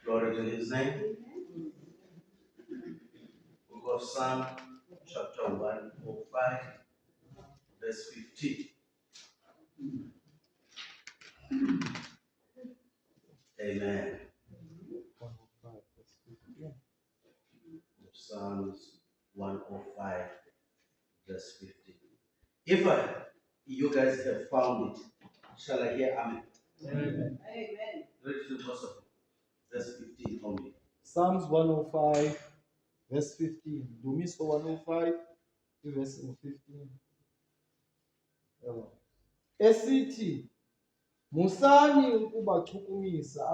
Glory to his name. Book of Psalm, chapter 105, verse 15. Amen. Psalms 105, verse 15. If you guys have found it, shall I hear amen? Amen. Read the verse of verse 15 only. Psalms 105, verse 15. Dumiso 105, verse 15. Esithi, musani ukubachukumisa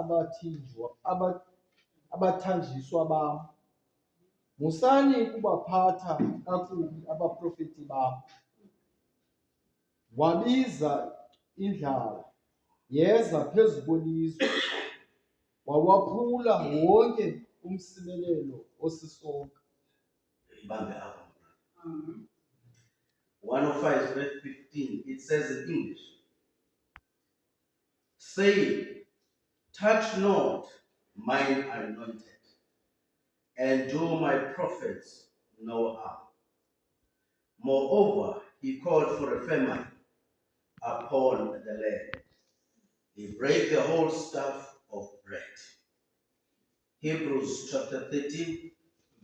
abathanjiswa bam. Musani ukubaphatha kakubi abaprofeti bam. Wabiza indlala, yeza phezu kwelizwe. Wawaphula wonke umsimelelo osisonka. 105 verse 15 says in English, saying, touch not mine anointed, and do my prophets no harm. Moreover, he called for a famine upon the land. He brake the whole staff of bread. Hebrews chapter 13,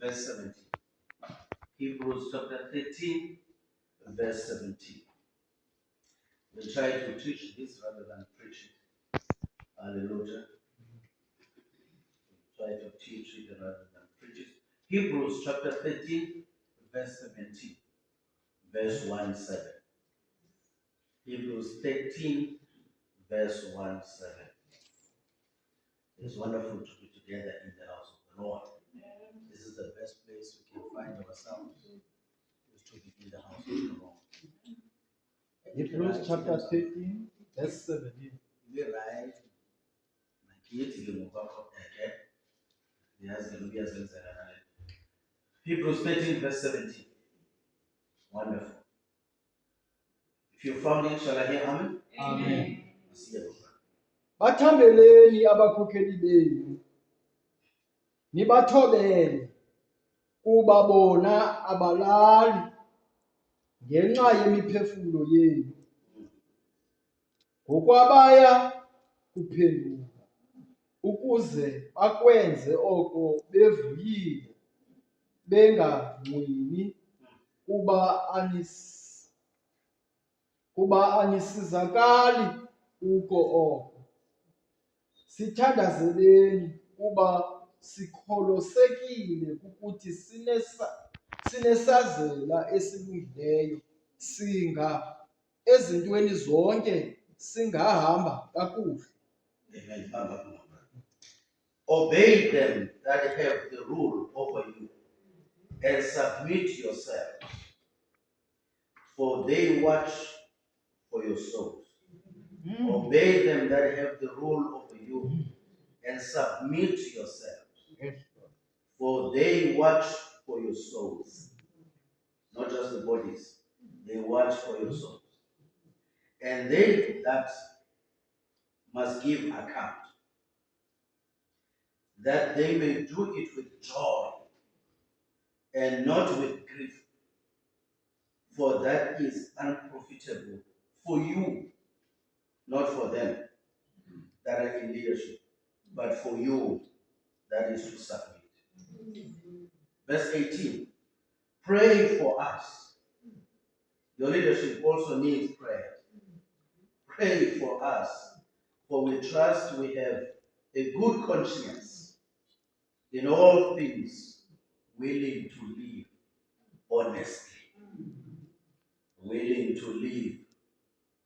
verse 17. Hebrews chapter 13, verse 17. We try to teach this rather than preach it. Hallelujah. We try to teach it rather than preach it. Hebrews chapter 13, verse 17. Verse 1 7. Hebrews 13, verse 1 7. It's wonderful to be together in the house of the Lord. This is the best place we can find ourselves, is to be in the house of the Lord. Hebrews chapter 13, verse 17. We're right. Hebrews 13, verse 17. Wonderful. If you found it, shall I hear amen? Amen. See you. Bathambeleni abakhokheli benu, nibathobele, kuba bona abalali ngenxa yemiphefumlo yenu, ngokwabaya kuphenduka, ukuze bakwenze oko bevuyile, benganqwini kuba anisizakali kuko oko. Sithandazeleni kuba sikholosekile ukuthi sinesazela esilungileyo, singa ezintweni zonke singahamba kakuhle. Amen. Obey them that have the rule over you, and submit yourselves, for they watch for your souls. Obey them that have the rule over you, and submit yourselves, for they watch for your souls. Not just the bodies, they watch for your souls. And they that must give account, that they may do it with joy and not with grief, for that is unprofitable for you, not for them that are in leadership, but for you that is to submit. Verse 18, pray for us. Your leadership also needs prayer. Pray for us, for we trust we have a good conscience in all things, willing to live honestly. Willing to live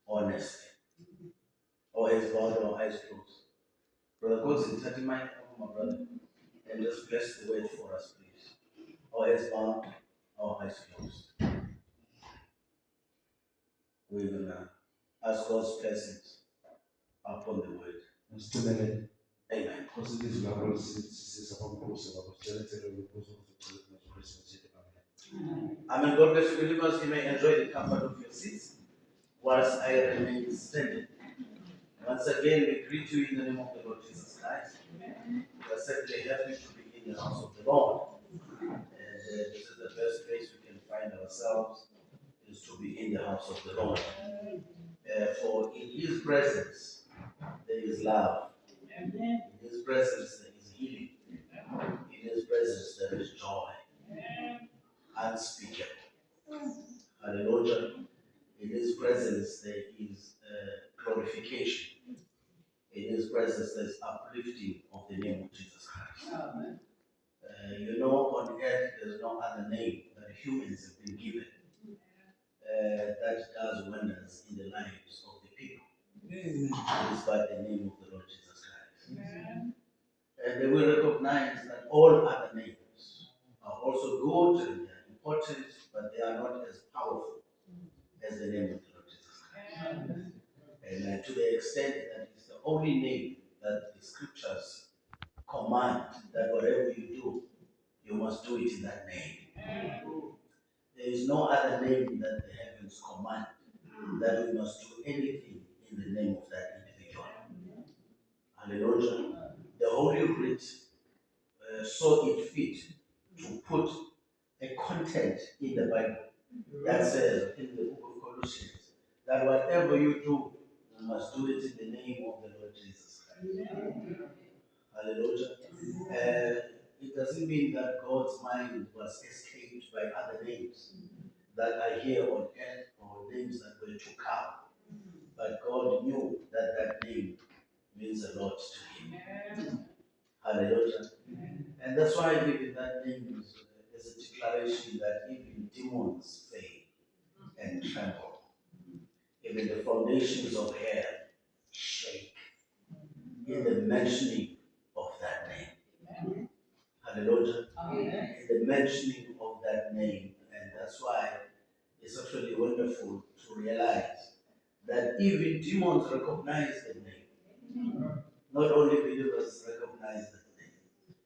honestly. Or his bowed or eyes closed. Brother God's in 30 my brother, and just bless the word for us, please. Or heads bowed, our eyes closed. We're gonna ask God's blessings upon the word. Amen. Amen. God bless you, believers. You may enjoy the comfort of your seats whilst I remain standing. Once again, we greet you in the name of the Lord Jesus Christ. We are certainly happy to be in the house of the Lord. And this is the best place we can find ourselves, is to be in the house of the Lord. For in His presence, there is love. In His presence, there is healing. In His presence, there is joy. Unspeakable. Hallelujah. In His presence, there is glorification. In His presence, there is uplifting of the name of Jesus Christ. On earth, there's no other name that humans have been given that does wonders in the lives of the people. It is by the name of the Lord Jesus Christ. And they will recognize that all other names are also good and they are important, but they are not as powerful as the name of the Lord Jesus Christ. And to the extent that it's the only name that the scriptures command that whatever you do, you must do it in that name. There is no other name that the heavens command that that we must do anything in the name of that individual. Hallelujah. The Holy Writ saw it fit to put a content in the Bible that says in the book of Colossians that whatever you do, you must do it in the name of the Lord Jesus Christ. Hallelujah. It doesn't mean that God's mind was escaped by other names that are here on earth or names that were to come. But God knew that that name means a lot to him. Hallelujah. And that's why even that name is a declaration that even demons fail and tremble. Even the foundations of hell shake in the mentioning of that name. Hallelujah. In the mentioning of that name. And that's why it's actually wonderful to realize that even demons recognize the name. Not only believers recognize that name,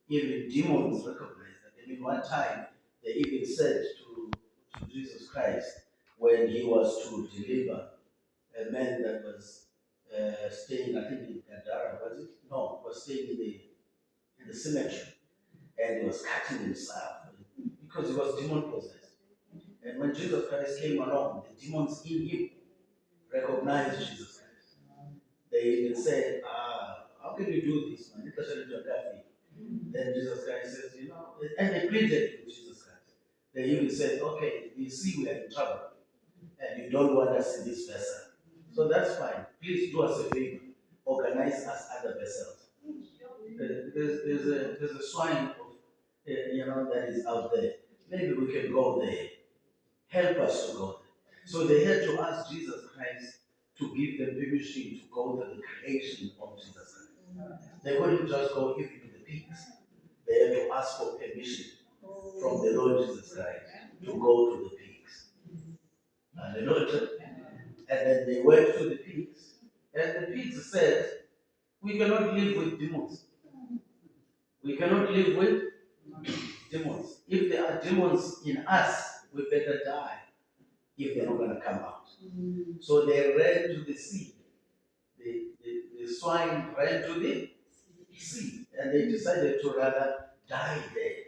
even demons recognize that name. In one time, they even said to Jesus Christ, when he was to deliver a man that was staying, I think in Gadara, was it? No, was staying in the cemetery, and he was cutting himself because he was demon possessed. And when Jesus Christ came along, the demons in him recognized Jesus Christ. They even said, how can you do this, man? Then Jesus Christ says, and they pleaded with Jesus Christ. They even said, okay, you see we are in trouble, and you don't want us in this vessel. So that's fine. Please do us a favor. Organize us other vessels. There's a swine that is out there. Maybe we can go there. Help us to go there. So they had to ask Jesus Christ to give them permission to go to the creation of Jesus Christ. They couldn't just go even to the pigs. They had to ask for permission from the Lord Jesus Christ to go to the pigs. Hallelujah. And then they went to the pigs, and the pigs said, we cannot live with demons. We cannot live with demons. If there are demons in us, we better die if they're not going to come out. So they ran to the sea. The swine ran to the sea, and they decided to rather die there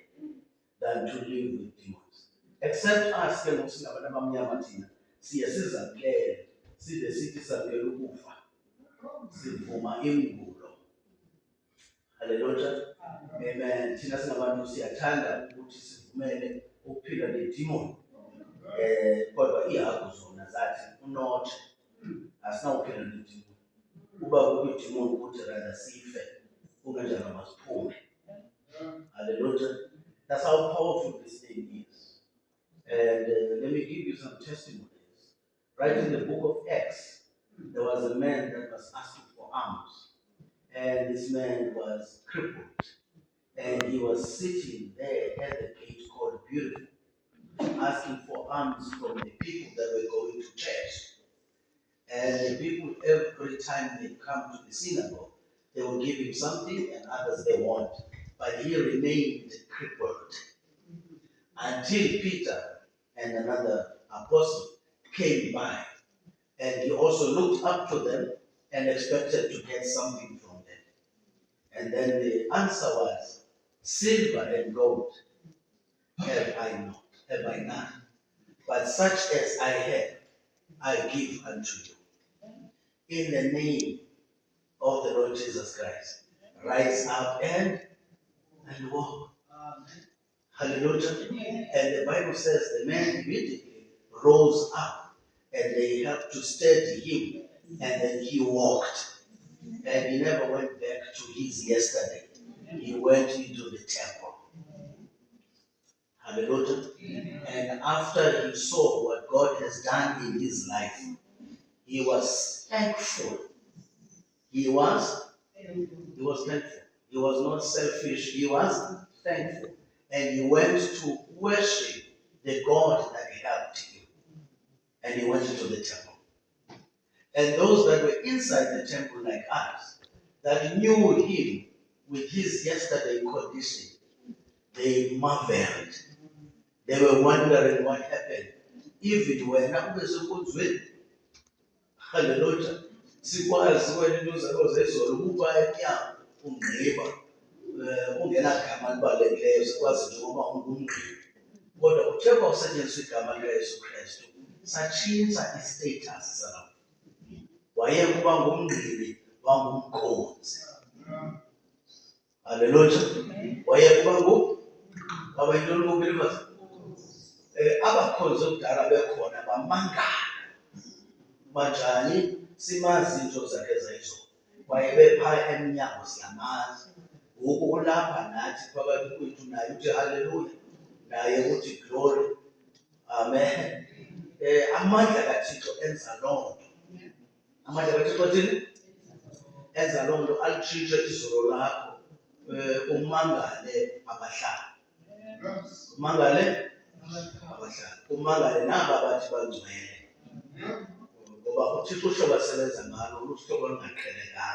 than to live with demons. Except us, size sithi savela ukufa sivuma imbulo. Hallelujah. Amen. Thina singabantu siyathanda ukuthi sivumele ukuphila nedemon. Kodwa ihagu zona zathi unothe asinawuphila nedemon. Uba kukho idemon ukuthi rather sife kungenjalo masiphume. Hallelujah. That's how powerful this thing is. And let me give you some testimonies. Right in the book of Acts, there was a man that was asking for alms. And this man was crippled. And he was sitting there at the gate called Beautiful, asking for alms from the people that were going to church. And the people, every time they come to the synagogue, they will give him something and others they won't. But he remained crippled until Peter and another apostle came by. And he also looked up to them and expected to get something from them. And then the answer was, silver and gold have I not, have I none. But such as I have, I give unto you. In the name of the Lord Jesus Christ, rise up and walk. Hallelujah. And the Bible says the man immediately rose up and they helped to steady him, and then he walked. And he never went back to his yesterday. He went into the temple. Hallelujah. And after he saw what God has done in his life, he was thankful. He was thankful. He was not selfish. He was thankful. And he went to worship the God that helped him. And he went into the temple. And those that were inside the temple like us, that knew him with his yesterday condition, they marveled. They were wondering what happened. Even when Hallelujah. Sikwazi wena into zakho zezolo ukuba enyama ungqiba ungenagama libalulekileyo sikwazi nje ukuba ungumngqibi. Kodwa uthe kwawusetyenziswa igama likaYesu Kristu satshintsha i-status sakho. Wayekuba ngumngqibi wangumkhonzi. Hallelujah. Wayekuba abayintoni believers? Abakhonzi okudala bekhona bamangala. Banjani simazi into zakhe zayizolo. Wayebephaa emnyango siyamazi. Ngoku ulapha nathi phakathi kwethu naye uthi haleluya. Naye uthi glory. Amen. Amandla kaThixo enza loo nto. Amandla kaThixo athini? Enza loo nto alitshintshe izolo lakho. Umangale abahlali. Umangale abahlali. Umangale naba bathi bangcwele. Ngoba uThixo uhlobo asebenza ngalo luhlobo olungaqhelekanga.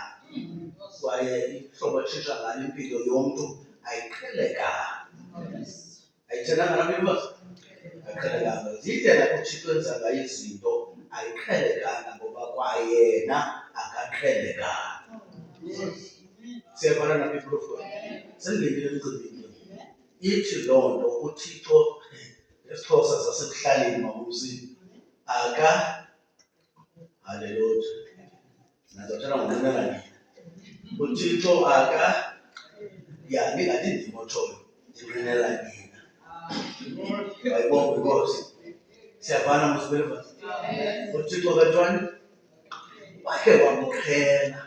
Kwaye ihlobo atshintsha ngalo impilo yomntu ayiqhelekanga. Ayithelanga nami believers? Ayiqhelekanga. Yindlela uThixo enza ngayo izinto ayiqhelekanga ngoba kwayena akaqhelekanga. Siyabona na people of God. Sengenile emcimbini. Ithi loo nto uThixo esiXhosa sasekuhlaleni mabusini haleluya. Nazothela ngonqinela nina. uThixo ndingathi ndimotshoyo ndinqinela nina. Wayibona because siyavana mosibelievers. uThixo bantwana wakhe wamqhela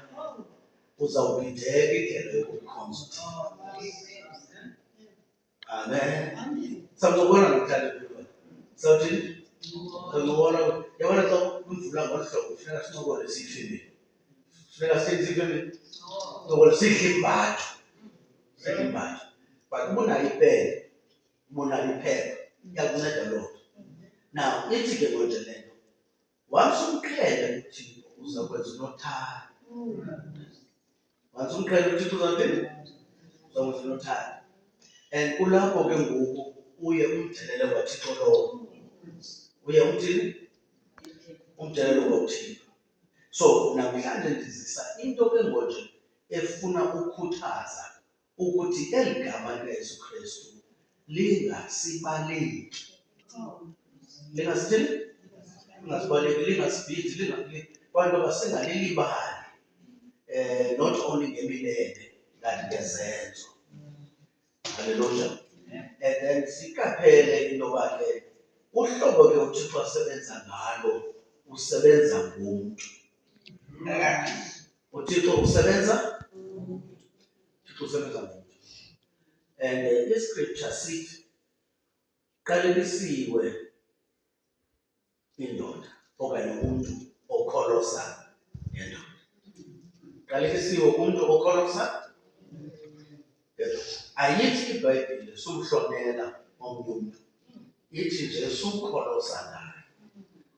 uzawubhideka indlela yokumkhonza uThixo. Amen. Samzobona ngokuthanda believers. Sawuthini? Samzobona yabona xa kumvula ngolu hlobo kufuneka sincokole siyifemeli. Funeka senze ifemeli. Sincokole sihle imbatho. Sihle imbatho. But ubunayo ipele, ubunayo iphepha, iyakunceda loo nto. Now, ithi ke konje le nto. Once umqhele uThixo uza kwenza unothanda. Once umqhele uThixo uzawuthini? Uzakwenza unothanda. And kulapho ke ngoku uye umdelele kwaThixo lowo. Uye umthini? Umdelele kwaThixo. So namhlanje ndizisa into ke ngonje efuna ukukhuthaza ukuthi eli gama likaYesu Kristu lingasibaleki. Lingasithini? Lingasibaleki, lingasibhidi, abantu basingalilibali. Not only ngemilele, kanti ngezenzo. Hallelujah. And then sikaphele into yoba ke uhlobo ke uThixo asebenza ngalo usebenza ngomntu. uThixo usebenza ngomntu. And iscripture sithi qalekisiwe indoda okanye umntu okholosa ngendoda. Qalekisiwe umntu okholosa ngendoda. Ayithi iBhayibhile sumhlonela omnye umntu. Ithi nje sumkholosa ngaye.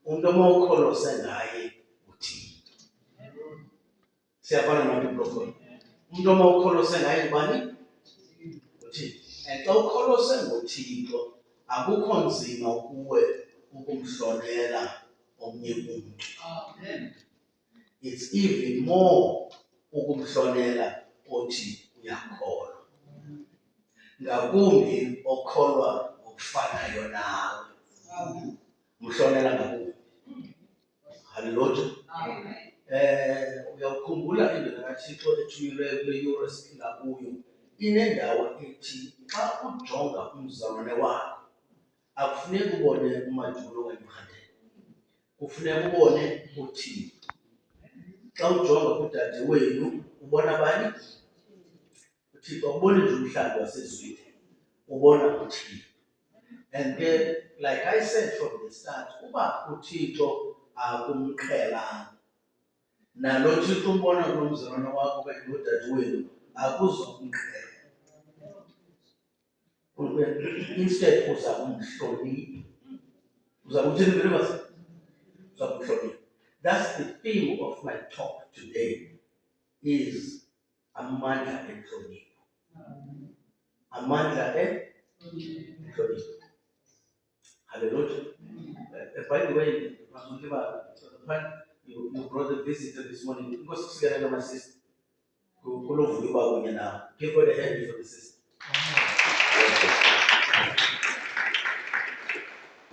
Umntu omawukholose ngaye uthini? Siyabona nabantu people. Umntu omawukholose ngaye ubani? Uthini? And xa ukholose ngoThixo akukho nzima kuwe ukumhlonela omnye umntu. It's even more ukumhlonela othi uyakholwa. Ngakumbi okholwa ngokufanayo nawe. Mhlonela ngakumbi. Hallelujah. Uyakhumbula indlela kaThixo ethunyelweyo kule yure esiphila kuyo. Inendawo ethi xa ujonga umzalwane wakho akufuneki ubone umadulo okanye urhatele. Kufuneka ubone uThixo. Xa ujonga kudade wenu ubona bani? uThixo. Ubona nje umhlambi wasezwini, ubona uThixo. And ke like I said from the start, uba uThixo akumqhelanga nalo Thixo umbona kulo mzalwane wakho okanye nodade wenu akuzokumqhela. Instead uza kumhlonipha. Uza kuthini believers? Uza kumhlonipha. That's the theme of my talk today, is amandla enhlonipho. Amandla enhlonipho. Hallelujah. By the way, you brought a visitor this morning. Because together, my sister. Give God a hand for the sister.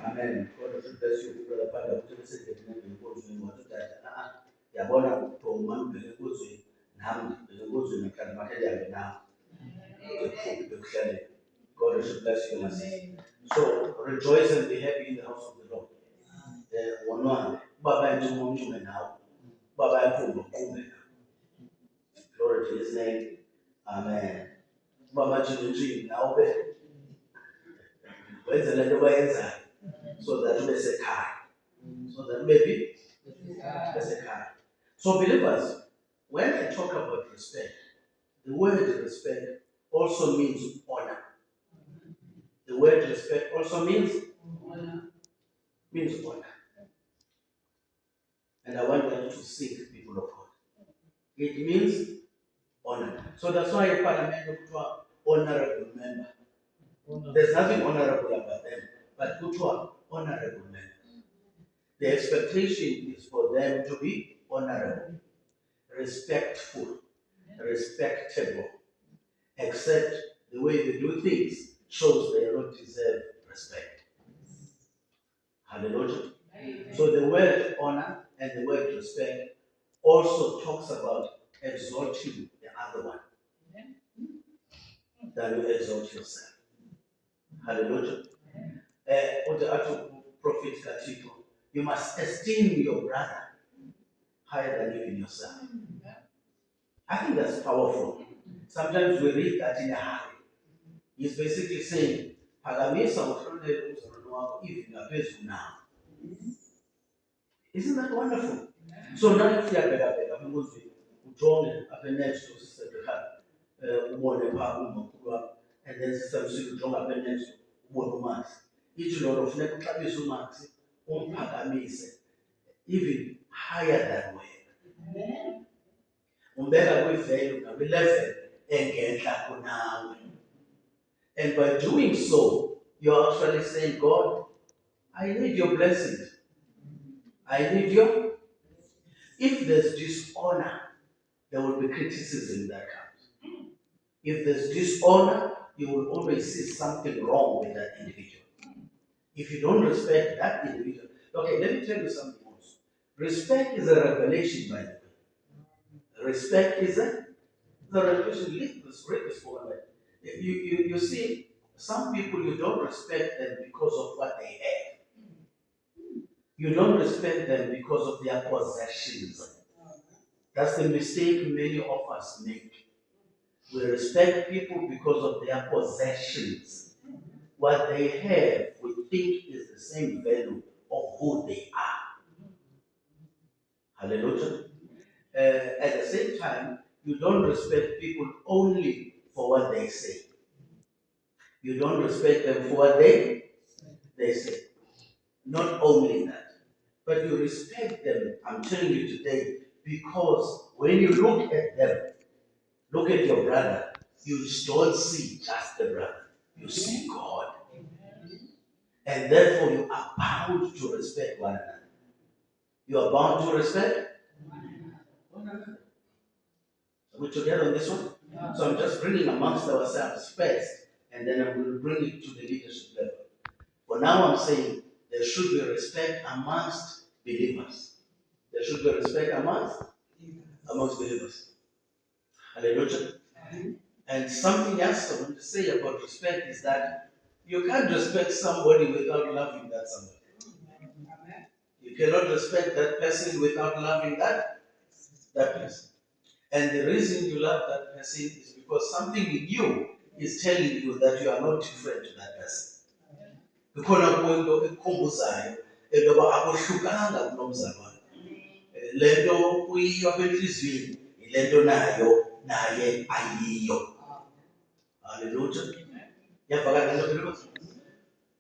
Amen. God should bless you, brother Pada. What you said, you go to what that. Yabona to man be go to nam be go to na kan matter now. God should bless you, my sister. So rejoice and be happy in the house of the Lord. One Baba and Jumon now. Baba and Glory to his name. Amen. Baba Jumon now. When's the letter by inside? So that there's a car. So that maybe there's a car. So believers, when I talk about respect, the word respect also means honor. The word respect also means honor. And I want them to seek people of God. It means honor. So that's why a parliament honorable member. There's nothing honorable about them, but good to honorable member. The expectation is for them to be honorable, respectful, respectable, except the way they do things shows they don't deserve respect. Hallelujah. So the word honor and the word respect also talks about exalting the other one than you exalt yourself. Hallelujah. Prophet Katiko, you must esteem your brother higher than even yourself. I think that's powerful. Sometimes we read that in a hurry. He's basically saying, even now. Isn't that wonderful? So now if you are better, next to Sister and then Sister next to each Lord of Nebuchadnezzar even higher than where. And by doing so, you're actually saying, God, I need your blessings. I need your. If there's dishonor, there will be criticism that comes. If there's dishonor, you will always see something wrong with that individual. If you don't respect that individual. Okay, let me tell you something else. Respect is a revelation, by the way. Respect is a revelation. Read this one. You see, some people you don't respect them because of what they have. You don't respect them because of their possessions. That's the mistake many of us make. We respect people because of their possessions. What they have, we think is the same value of who they are. Hallelujah. At the same time, you don't respect people only for what they say. You don't respect them for what they say. Not only that, but you respect them, I'm telling you today, because when you look at them, look at your brother, you don't see just the brother, you see God. And therefore you are bound to respect one another. You are bound to respect one another. Are we together on this one? So I'm just bringing amongst ourselves first, and then I'm going to bring it to the leadership level. For now I'm saying there should be respect amongst believers. There should be respect amongst believers. Hallelujah. And something else I want to say about respect is that you can't respect somebody without loving that somebody. You cannot respect that person without loving that person. And the reason you love that person is because something in you is telling you that you are not different to that person. Kukhona kwento ekukhumbuzayo entoba akohlukanga kulo mzalwane. Le nto uyiyo apha entliziyweni yile nto naye ayiyo. Hallelujah.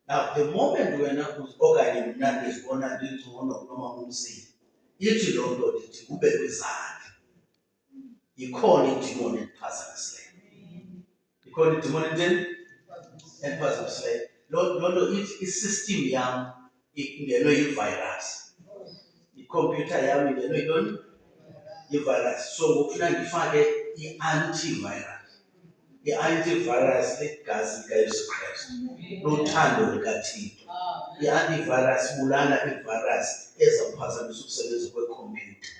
Now, the moment wena okanye mna ndizibona ndingcono kunoma umsili, ithi loo nto ndithi ube kwizandla. Ikhona idimoni ephazamisileyo. Ikhona idimoni enteni? Ephazamisileyo. Loo nto ithi isystem yam ingenwe yi-virus. ikhompyutha yami lelo yintoni? I-virus. So ngokufuna ngifake i-antivirus. I-antivirus ligazi likaYesu Kristu, luthando lukaThixo. I-antivirus bulala i-virus ezawuphazamisa ukusebenza kwekhompyutha.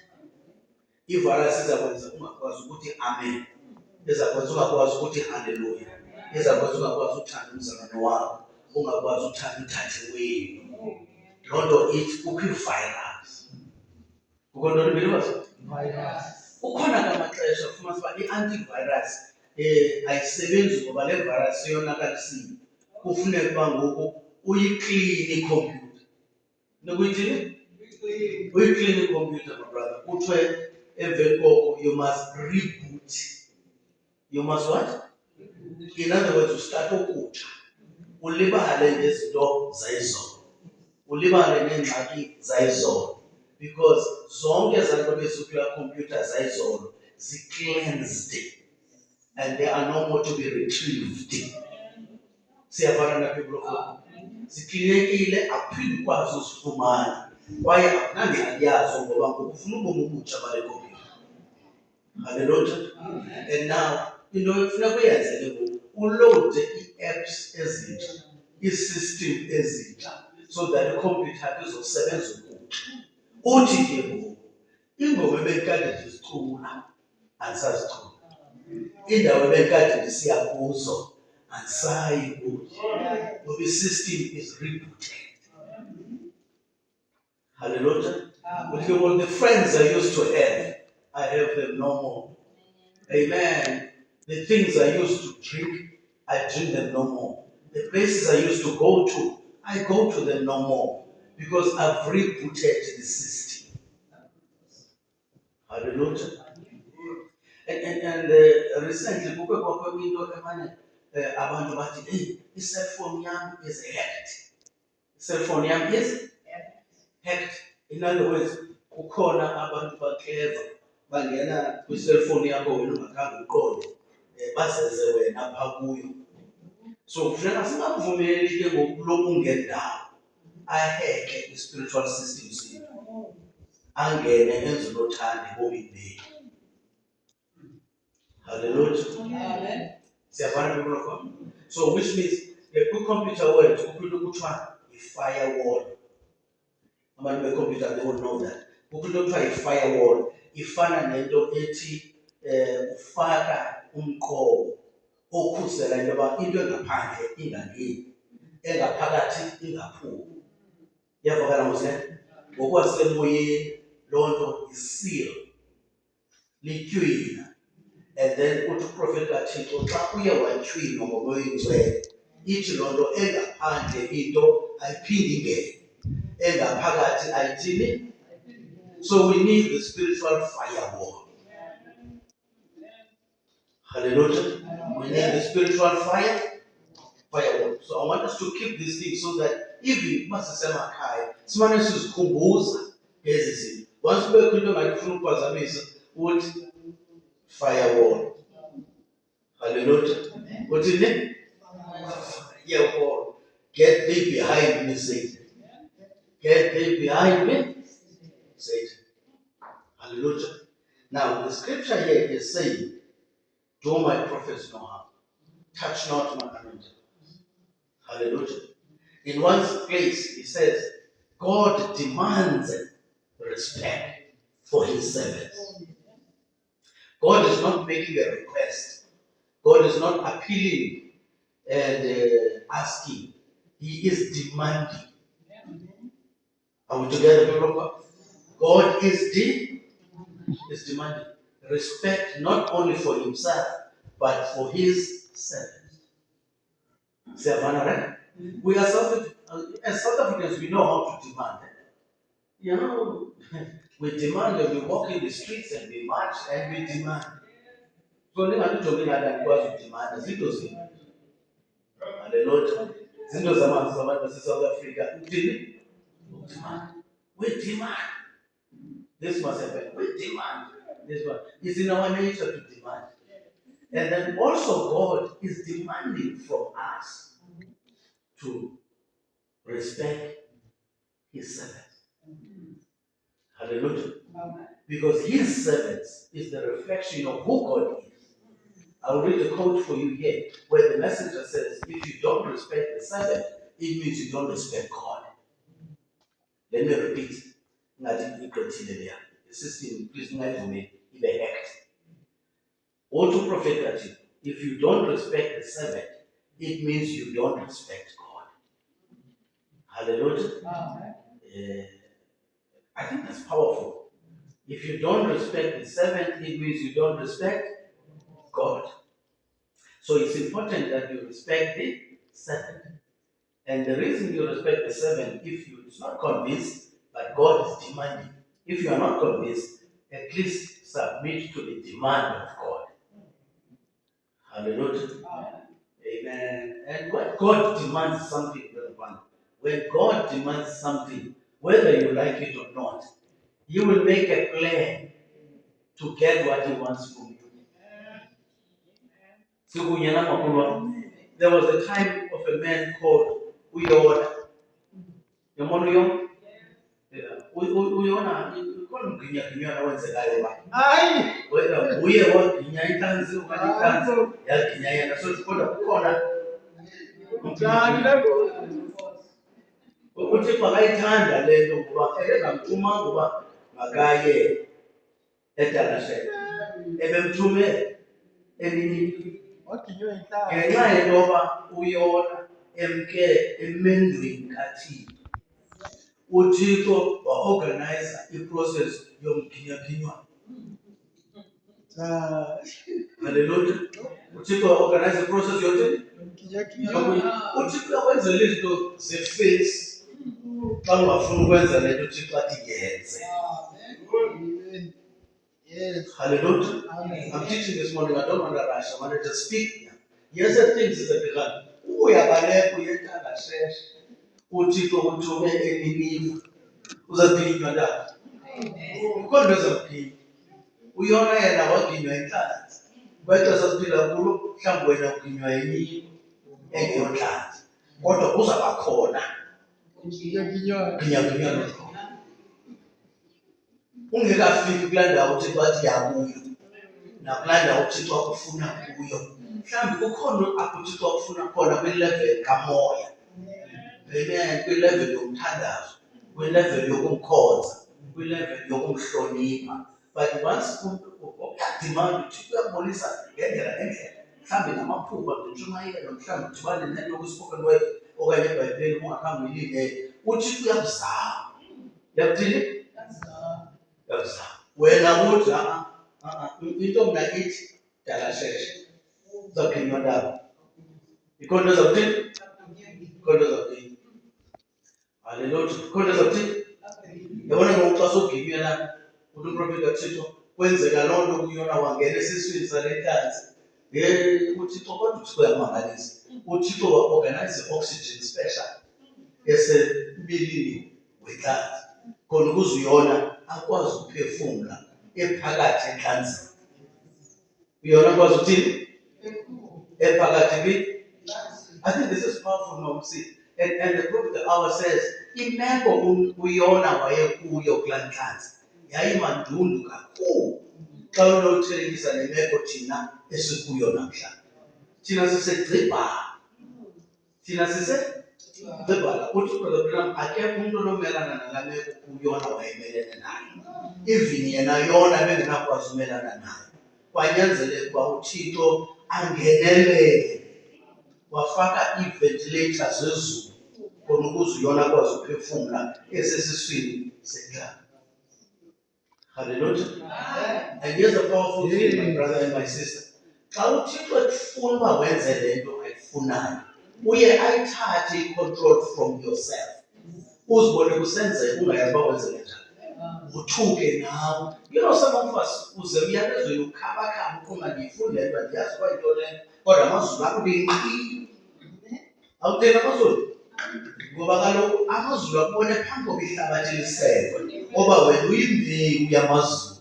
I-virus izakwenza ungakwazi ukuthi amen, izakwenza ungakwazi ukuthi haleluya, izakwenza ungakwazi uthanda umzalwane wakho, ungakwazi uthanda uthathe wenu. Loo nto ithi kukho i-virus. Kukho ntoni believers? Ukhona ngamaxesha ufumanisa uba i-antivirus ayisebenzi ngoba le virus yonakalisile. Kufuneka uba ngoku uyiklini ikhompyutha. Nokuyithini? Uyiklini ikhompyutha, my brother. Kuthiwe emveni koko you must reboot. You must what? In other words, ustart ukutsha. Ulibale ngezinto zayizolo. Ulibale neengxaki zayizolo. Because zonke zanto bezikula computer zayizolo zi-cleansed and they are no more to be retrieved. Siyafana na people of God. Ziklinekile akuphindi ukwazi uzifumana kwaye akunange aliyazo ngoba ngokufuna ubomi obutsha bale computer. Hallelujah. And now into efuneka uyenze ngoku ulode ii-apps ezintsha, ii-system ezintsha, so that ikhompyutha izosebenza ukutsha. Uthi ke ngoku ingoma ebekade ndizicula andisazicula, iindawo ebekade ndisiya kuzo andisayi kuzo, ngoba i-system is rebooted. Hallelujah. But all the friends I used to have, I have them no more. Amen. The things I used to drink, I drink them no more. The places I used to go to, I go to them no more. Because I've rebooted the system. Hallelujah. And recently, abantu bathi, hey, i-cellphone yam is hacked. I-cellphone yam is hacked. In other words, kukhona abantu baclever bangena kwi-cellphone yakho wena ungakhange uqonde, bazeze wena phaa kuyo. So kufuneka singavumeli ke ngokuloku ungendawo aheke i-spiritual system sethu, angene enze unothanda ebomini bethu. Hallelujah. Amen. Siyafana people of God. So which means kwi-computer world kukho into kuthiwa yi-firewall. Abantu be-computer, they will know that. Kukho into kuthiwa yi-firewall. Ifana nento ethi ufaka umqobo okhusela into yoba into engaphandle ingangeni, engaphakathi ingaphumi. Iyavakala ngosele? Ngokwasemoyeni loo nto yi-seal, litywina. And then uthi uprofeti kaThixo xa uye watywinwa ngomoya oyingcwele, ithi loo nto engaphandle into ayiphindi ingene, engaphakathi ayithini. So we need the spiritual firewall. Hallelujah. We need the spiritual firewall. So I want us to keep this thing so that even masisemakhaya simane sizikhumbuza ngezi zinto. Once kubekho into engayifuna ukuphazamisa uthi firewall. Hallelujah. What is it? Firewall. Get thee behind me, Satan. Get thee behind me, Satan. Hallelujah. Now the scripture here is saying, do my prophets no harm. Touch not my anointed. Hallelujah. In one place he says, God demands respect for his servants. God is not making a request. God is not appealing and asking. He is demanding. Are we together, people of God? God is demanding respect not only for himself, but for his servants. Savannah, right? We are as South Africans, we know how to demand. You know, we demand and we walk in the streets and we march and we demand. So never do to me that because we demand. Zinto zinto. Hallelujah. Zinto zabantu South Africa. We demand. We demand. This must happen. We demand. This one. It's in our nature to demand. And then also God is demanding from us to respect his servants. Hallelujah. Because his servants is the reflection of who God is. I'll read a quote for you here, where the messenger says, if you don't respect the servant, it means you don't respect God. Let me repeat. The system, please not me, the act. Or to prophet that if you don't respect the servant, it means you don't respect God. Hallelujah. I think that's powerful. If you don't respect the servant, it means you don't respect God. So it's important that you respect the servant. And the reason you respect the servant, if you is not convinced, but God is demanding. If you are not convinced, at least submit to the demand of God. Hallelujah. Amen. And when God demands something, when God demands something, whether you like it or not, He will make a plan to get what He wants from you. There was a time of a man called Uyona. Uyona, whether uye waginya inhlanzi okanye inhlanzi yaginya yena so kodwa kukhona uThixo akayithanda le nto ngoba ebengamthuma ngoba makaye eDalashe ebemthume elinye ngenxa yento yoba uyona emke emendweni kaThixo uThixo wa-organize iprocess yomginyaganywana. Hallelujah. uThixo wa-organize iprocess yokuthi uThixo uyakwenzela izinto ze-face xa ungafuni ukwenza le nto uThixo athi yenze. Yes. Hallelujah. I'm teaching this morning. I don't want to rush. I wanted to speak. Yes, the things is a begun. Uyabaleka uyethala sheshe. uThixo uthume eNiniva. Uzaginywa ndaba. Ukhona ezamginya. Uyona yena waginywa inhlanzi. Kwexesha siphila kulo mhlawumbi wena uginywa enyini engeyonhlanzi. Kodwa kuzaba khona. Ginywa. Ungekafiki kulaa ndawo uThixo athi yakuyo. Nakulaa ndawo uThixo akufuna kuyo. Mhlawumbi kukhona apho uThixo akufuna khona kwilevel kamoya. Amen. Kwilevel yomthandazo, kwilevel yokumkhonza, kwilevel yokumhlonipha. But once ukuyadimanda uThixo uyakubonisa ngendlela. Mhlawumbi namaphupha ngentshumayelo, mhlawumbi udibane nento yokuspoken word okanye eBhayibhileni ungakhange uyilindele. uThixo uyakuzama. Uyakuthini? Uyakuzama. Wena uthi into mna ithi Dalasheshe uzawuginywa ndaba. Ikhona ezawuthini? Ikhona ezawuthini? Hallelujah. Ikhona ezawuthini? Yabona ngoku xa soginyela uthi uprofeti kaThixo kwenzeka loo nto kuyona wangena esiswini sale nhlanzi. uThixo kodwa uThixo uyamangalisa. uThixo wa-organize oxygen special esembeleni wenhlanzi khona ukuze uyona akwazi ukuphefumla ephakathi enhlanzini. Uyona akwazi ukuthini? Ephakathi. I think this is powerful now. See, and the prophet hour says, imeko uyona wayekuyo kulaa nhlanzi yayimandundu kakhulu xa unothelekisa nemeko thina esikuyo namhlanje. Thina sisegxibhala. Uthi Brother Branham akekho umntu onomelana nalaa meko uyona wayemelene nayo. Even yena yona bengenakwazi umelana nayo. Kwanyanzeleka uba uThixo angenelele. Wafaka ii-ventilator zezulu khona ukuze uyona akwazi ukuphefumla esesiswini senhlanzi. Hallelujah. And here's a powerful thing, my brother and my sister. Xa uThixo ekufuna uba wenze le nto ayifunayo, uye ayithathe i-control from yourself. Uzibone kusenzeka ungayazi uba wenzele njani. Uthuke nawe. You know, some of us uze uyalezweni ukhabakha uqonga ndiyifunda le nto andiyazi uba yinto le kodwa amazulu akulinqi. Awutheni amazulu? Ngoba kaloku amazulu akubone phambi koba ihlabathi lisekwe ngoba wena uyimbewu yamazulu.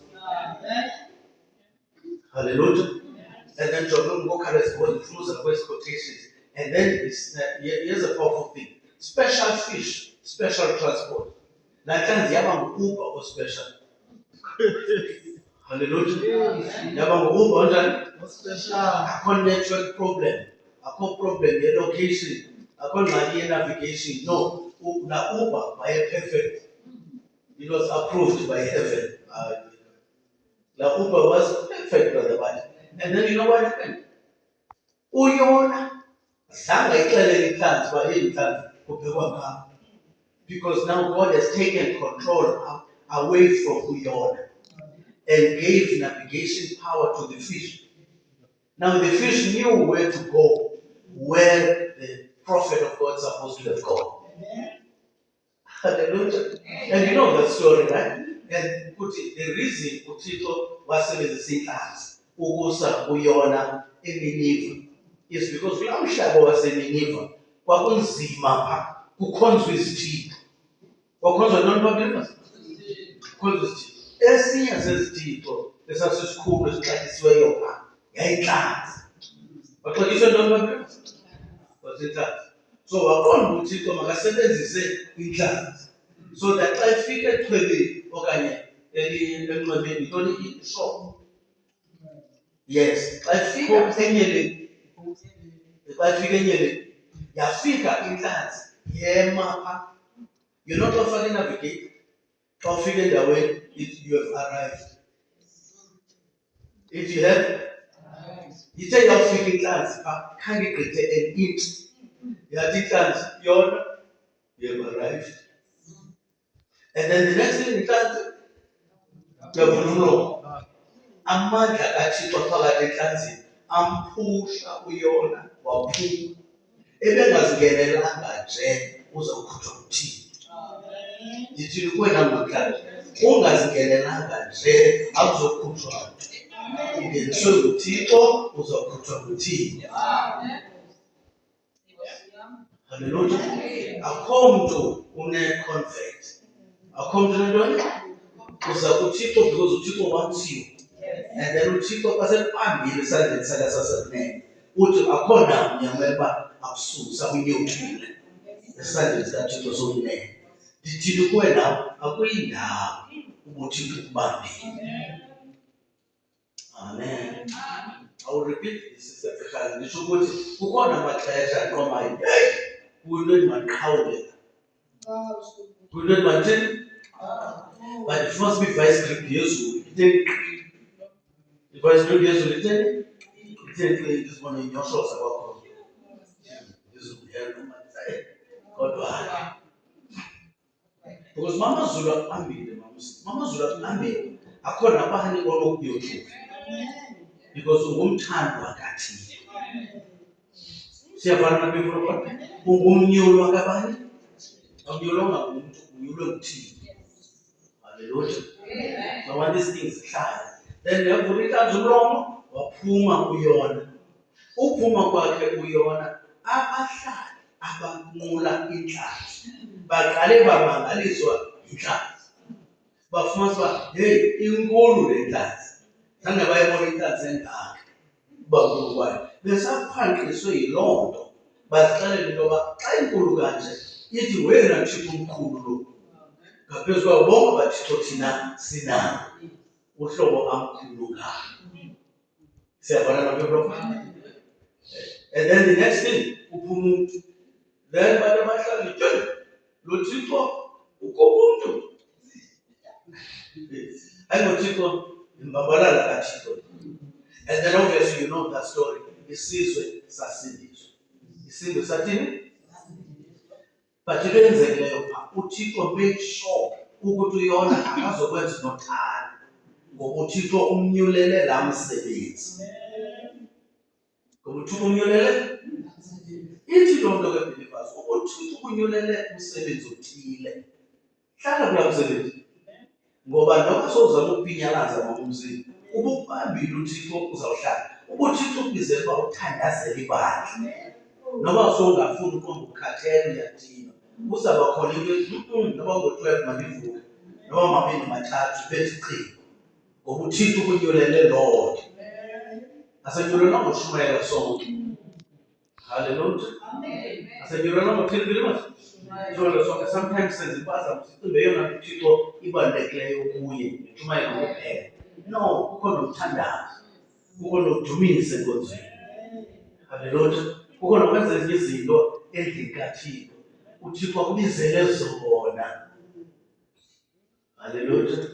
Hallelujah. And then John Gokhales was the first quotations. And then here's a powerful thing. Special fish, special transport. laa nhlanzi yaba ngu-Uber ospecial. Hallelujah. Yaba ngu-Uber onjani? Akho network problem, akho problem ye-location, akho ngxaki ye-navigation. No, laa Uber waye-perfect. It was approved by heaven. The Uber was perfect, brother. And then you know what happened? Uyona zange ayixelele inhlanzi uba yeli nhlanzi kuphekwa ngam. Because now God has taken control away from Uyona and gave navigation power to the fish. Now the fish knew where to go, where the prophet of God is supposed to have gone. Hallelujah. And you know that story, right? And the reason uThixo wasebenzisa inhlanzi ukusa uYona eNiniva is because kulaa mhlaba waseNiniva kwakunzima pha, kukhonzwa izithixo. Kwakhonzwa ntoni pha? Kukhonzwa izithixo. Esinye sezithixo esasisikhulu esixatyisiweyo pha yayintlanzi. Baxatyiswe ntoni pha? Kwasintlanzi. So waqonda uThixo makasebenzise intlanzi. So that xa ifika echwebeni okanye emnxebeni yintoni ishophu. Yes, xa ifika enyeleni, yafika intlanzi yema pha. You know xa ufake inavigate, xa ufika endaweni you have arrived. If you have, ithe yawufika intlanzi pha khange igqithe an inch. Yathi intlanzi yona, you have arrived. And then the next thing intlanzi yavula umlomo. Amandla kaThixo phakathi entlanzini amphusha uYona waphuma. Ebengazingenelanga nje uzawukhutshwa nguThixo. Ndithi kuwena namhlanje ungazingenelanga nje akuzokhutshwa. Ungeniswe nguThixo uzawukhutshwa nguThixo. Hallelujah. Akho mntu une-convert. Akho mntu unentoni? Uza kuThixo because uThixo wants you. And then uThixo xa sephambili esandleni sakhe sasenene uthi akho namnye amele uba akususe akunyothuke esandleni sikaThixo sokunene. Ndithini kuwe nawe akuyindawo ubuThixo ukubambile. Amen. I will repeat this, Sister Pekala. Nditsho ukuthi kukhona amaxesha aqomayo. Kuyinto endimaqhawulela. Kuyinto endibathini? But it must be vice grip yezulu. Vice grip yezulu itheni? Itheni ndizibone inyoshoza kwakhona. Izulu yalumanisayo. Kodwa because Mama Zulu akuhambile, Mama Zulu akuhambile. Akho nabani onokuyothuka. Because ungumthandi wakaThixo. Siyavana nabefuna kodwa ungumnyulo wakabani? Awunyulwanga ngumuntu, unyulwe nguThixo. Hallelujah. So when these things hlala, then yavula intlanzi umlomo waphuma uYona. Uphuma kwakhe uYona, abahlali abanqula intlanzi baqale bamangaliswa yintlanzi. Bafumanisa uba hey, inkulu le ntlanzi. Zange bayibona intlanzi engaka uba nkulu kwayo. Besaphanqiswe yiloo nto bazixelela into yoba xa inkulu kanje ithi wena Thixo umkhulu lo. Ngaphezu kwabo bonke abathixo thina sinabo uhlobo amkhulu ngalo. Siyabona nabebro. And then the next thing uphuma umuntu. Then bantu abahlali lo Thixo ukomuntu. AyingoThixo imbabalala kaThixo. And then obviously you know that story. Isizwe sasindiswa. Isizwe sathini? But into eyenzekileyo pha uThixo make sure ukuthi uYona akazokwenza nothanda. Ngoba uThixo umnyulele laa msebenzi. Ngoba uThixo umnyulele? Ithi loo nto ke believers, uThixo ukunyulele umsebenzi othile. Hlala kulaa msebenzi. Ngoba noba sowuzama ukupinyalaza ngomzini, uba ukubambile uThixo uzawuhlala. Uba uThixo ukubizela uba uthandazele ibandla. Noba sowungafuni uqonda ukukhathela uyadinwa. Uzawuba khona into ethi noba ngo-12 mandivuke, noba mabini mathathu beziqini. Ngoba uThixo ukunyulele loo nto. Asenyulelwa ngoShumayela sonke. Hallelujah. Asenyulelwa ngothini believers? So sometimes senzikwazi ukuthi yona uThixo ibalulekileyo kuye intshumayelo kuphela. No, kukho nomthandazo, kukho nokudumisa enkonzweni. Hallelujah. Kukho nokwenza ezinye izinto endlini kaThixo. uThixo akubizele zona. Hallelujah.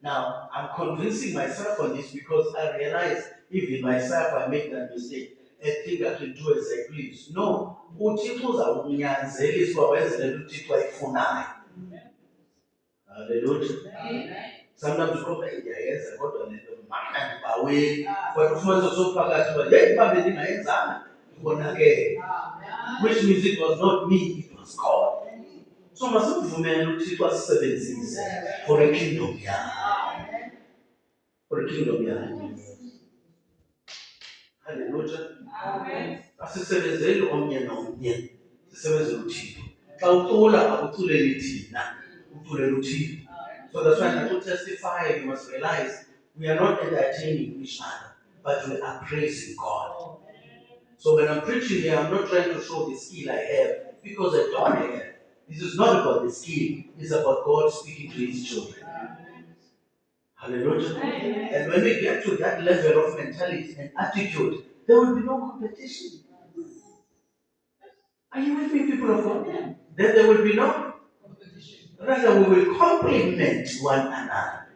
Now, I'm convincing myself on this because I realize even myself I make that mistake. I think I can do as I please. No, uThixo uzawunyanzelisa uba wenze le nto uThixo ayifunayo. Hallelujah. Sometimes you go, ndiyayenza kodwa le nto mana ndibaweni. Kodwa ufumanise sophakathi uba yeyi uba bendingayenzanga ibonakele. Which means it was not me, it was God. So masimvumele uThixo asisebenzise for a kingdom yakhe. For a kingdom yakhe. Hallelujah. Asisebenzeli omnye nomnye, sisebenzele uThixo. Xa ucula akuculeli thina, uculela uThixo. So that's why I testify, you must realize we are not entertaining each other, but we are praising God. So when I'm preaching here, I'm not trying to show the skill I have, because I don't have. This is not about the skill, it's about God speaking to his children. Hallelujah. And when we get to that level of mentality and attitude, there will be no competition. Are you with me, people of God? Then there will be no competition. Rather, we will complement one another.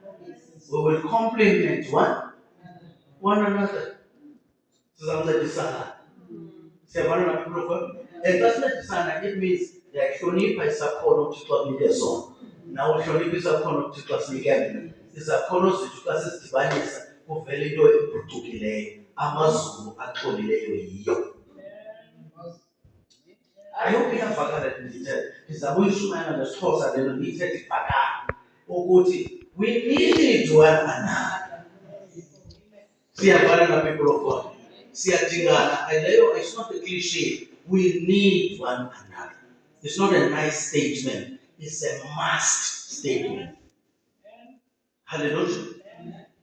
We will complement one another. People of God. And that's not design, it means that hlonipha isakhono uThixo akunike sona. Nawe uhlonipha isakhono uThixo asinike mina. Izakhono zethu xa sizidibanisa kuvela into ephucukileyo, amazulu axolileyo yiyo. Ayikho iyavakala ndithetha. Ndizama uyishumayela nesiXhosa lento ndiyithethe ivakala. Ukuthi we need one another. Siyavana na people of God. Siyadingana. It's not a cliche. We need one another. It's not a nice statement. It's a must statement. Hallelujah.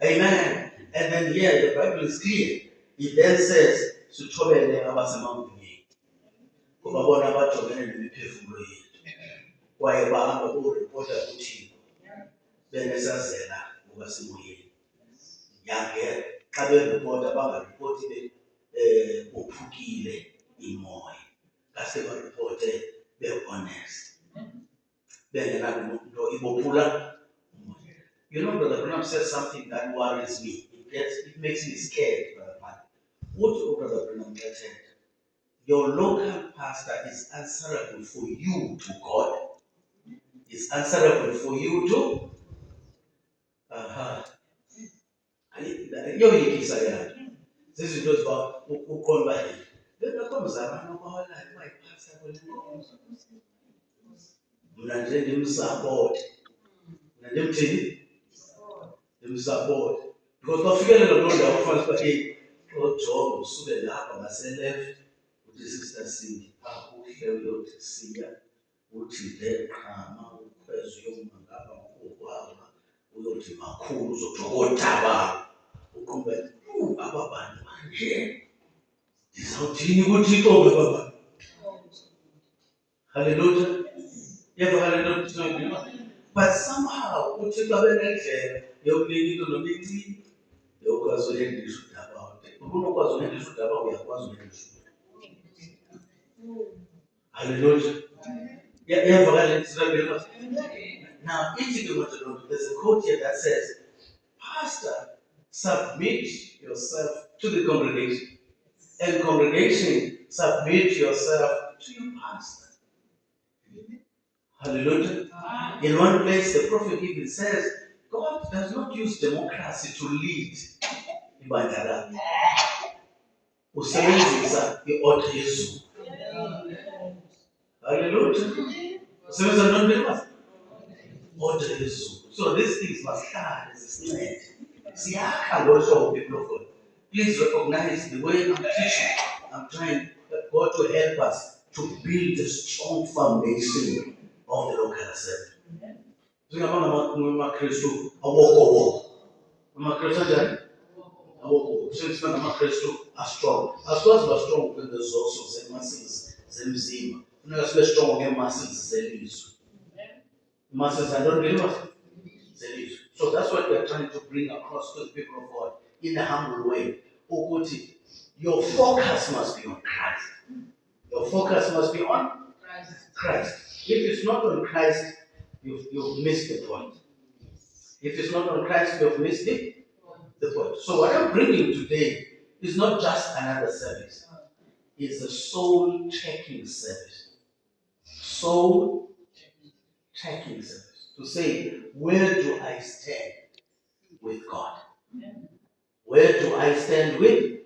Amen. And then here the Bible is clear. It then says, "Suthobele abasemangweni, kuba bona bajongene nemiphefumulo yethu, kwaye bahamba boripota kuThixo, benesazela ngokwasimoyeni. Yange xa beripota bangaripoti bophukile imoya, kase baripote be-honest, bengenanto ibophula. You know, Brother Branham says something that worries me. It makes me scared, Brother Branham. What Brother Branham said? Your local pastor is answerable for you to God. Is answerable for you to. Yoyikisa yakhe. Zizinto ziba uqonda yini. Benakomzana nobawalayo bayiphatha kwenkonzo. Mna nje ndimsupport. Mna ndimthini? Ndimsupport. Because bafikelela kuloo ndawo kufanele uba ojonga usuke lapha ngase-left uthi Sister Cindy uhle uyothi siya uthi le qhama ukhweza uyoma ngapha ngokwaba uyothi makhulu uzothi kodaba uqhubeka aba bantu manje ndizawuthini kuThixo ngaba bantu. Hallelujah. Hallelujah. But somehow uThixo abenendlela yokunika into noma incini yokwazi uhendisha udaba. Unokwazi uhendisha udaba uyakwazi uhendisha. Hallelujah. Now, there's a quote here that says, Pastor, submit yourself to the congregation, and congregation, submit yourself to your pastor. Hallelujah. In one place, the prophet even says, God does not use democracy to lead. Usebenzisa i-order yezulu. Hallelujah. Usebenzisa nonke order yezulu. So these things must start as a snare. Siyakha ngolo hlobo, people of God. Please recognize the way I'm teaching. I'm trying God to help us to build a strong foundation of the local assembly. AmaKristu awokowoko. AmaKristu anjani? Awokowoko. Since AmaKristu are strong. As well as we're strong with the resources and muscles zemzimba. Funeka sibe strong ngee-muscles zelizwe. Muscles are not believers. So that's what we are trying to bring across to the people of God in a humble way. Ukuthi, your focus must be on Christ. Your focus must be on Christ. If it's not on Christ, you've missed the point. If it's not on Christ, you've missed the point. So what I'm bringing today is not just another service. It's a soul checking service. Soul checking service. To say, where do I stand with God? Where do I stand with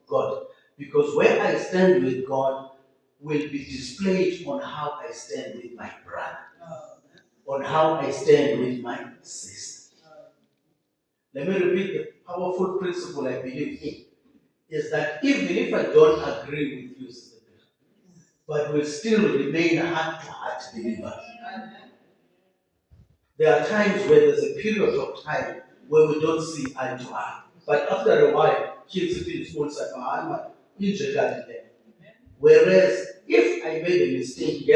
God? Because where I stand with God will be displayed on how I stand with my brother, on how I stand with my sister. Let me repeat the powerful principle I believe in, is that even if I don't agree with you, Sister Bishop, but we still remain heart-to-heart believers. There are times where there's a period of time where we don't see eye to eye. But after a while, whereas if I made a mistake,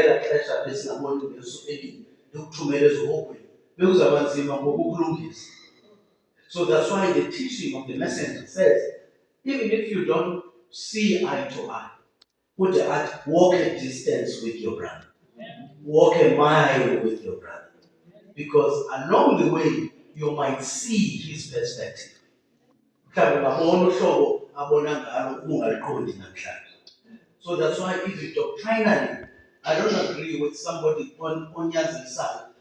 so that's why the teaching of the messenger says, even if you don't see eye to eye, walk a distance with your brother. Walk a mile with your brother. Because along the way, you might see his perspective. So that's why even doctrinally, I don't agree with somebody on Yaz's side.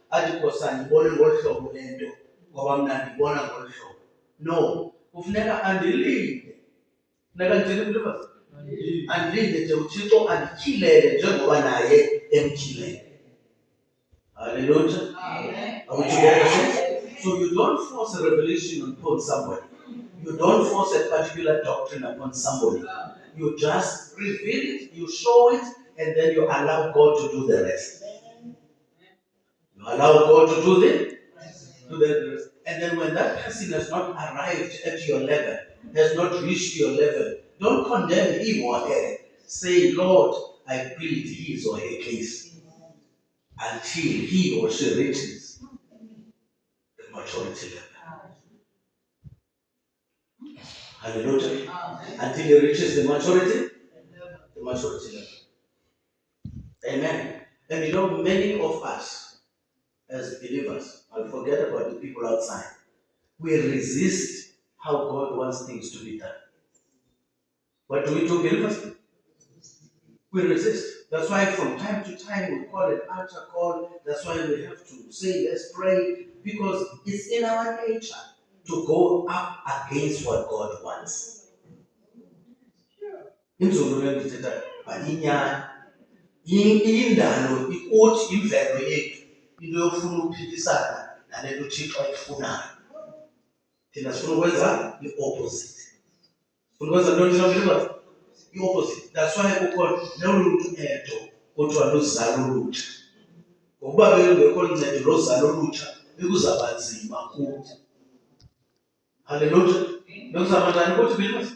No. Andilinde uThixo andityhilele njengoba naye emtyhilele. Hallelujah. Are we together? So you don't force a revelation upon somebody. You don't force a particular doctrine upon somebody. You just reveal it, you show it, and then you allow God to do the rest. You allow God to do the rest. And then when that person has not arrived at your level, has not reached your level, don't condemn him or her. Say, Lord, I plead his or her case until he or she reaches the maturity level. Hallelujah. Until he reaches the maturity level. Amen. And you know, many of us as believers, I'll forget about the people outside, we resist how God wants things to be done. What do we do, believers? We resist. That's why from time to time we call it altar call. That's why we have to say, let's pray, because it's in our nature to go up against what God wants. Indalo ikuthi imvelo yethu into yofuna ukuphikisana nale nto uThixo ayifunayo. Thina sifuna ukwenza i-opposite. Sifuna ukwenza ntoni thina believers? I-opposite. That's why kukho noluntu edo kuthiwa luzalo olutsha. Ngokuba belungekho luncedo lozalo olutsha, bekuzaba nzima kuthi. Hallelujah. Bekuzaba njani kuthi believers?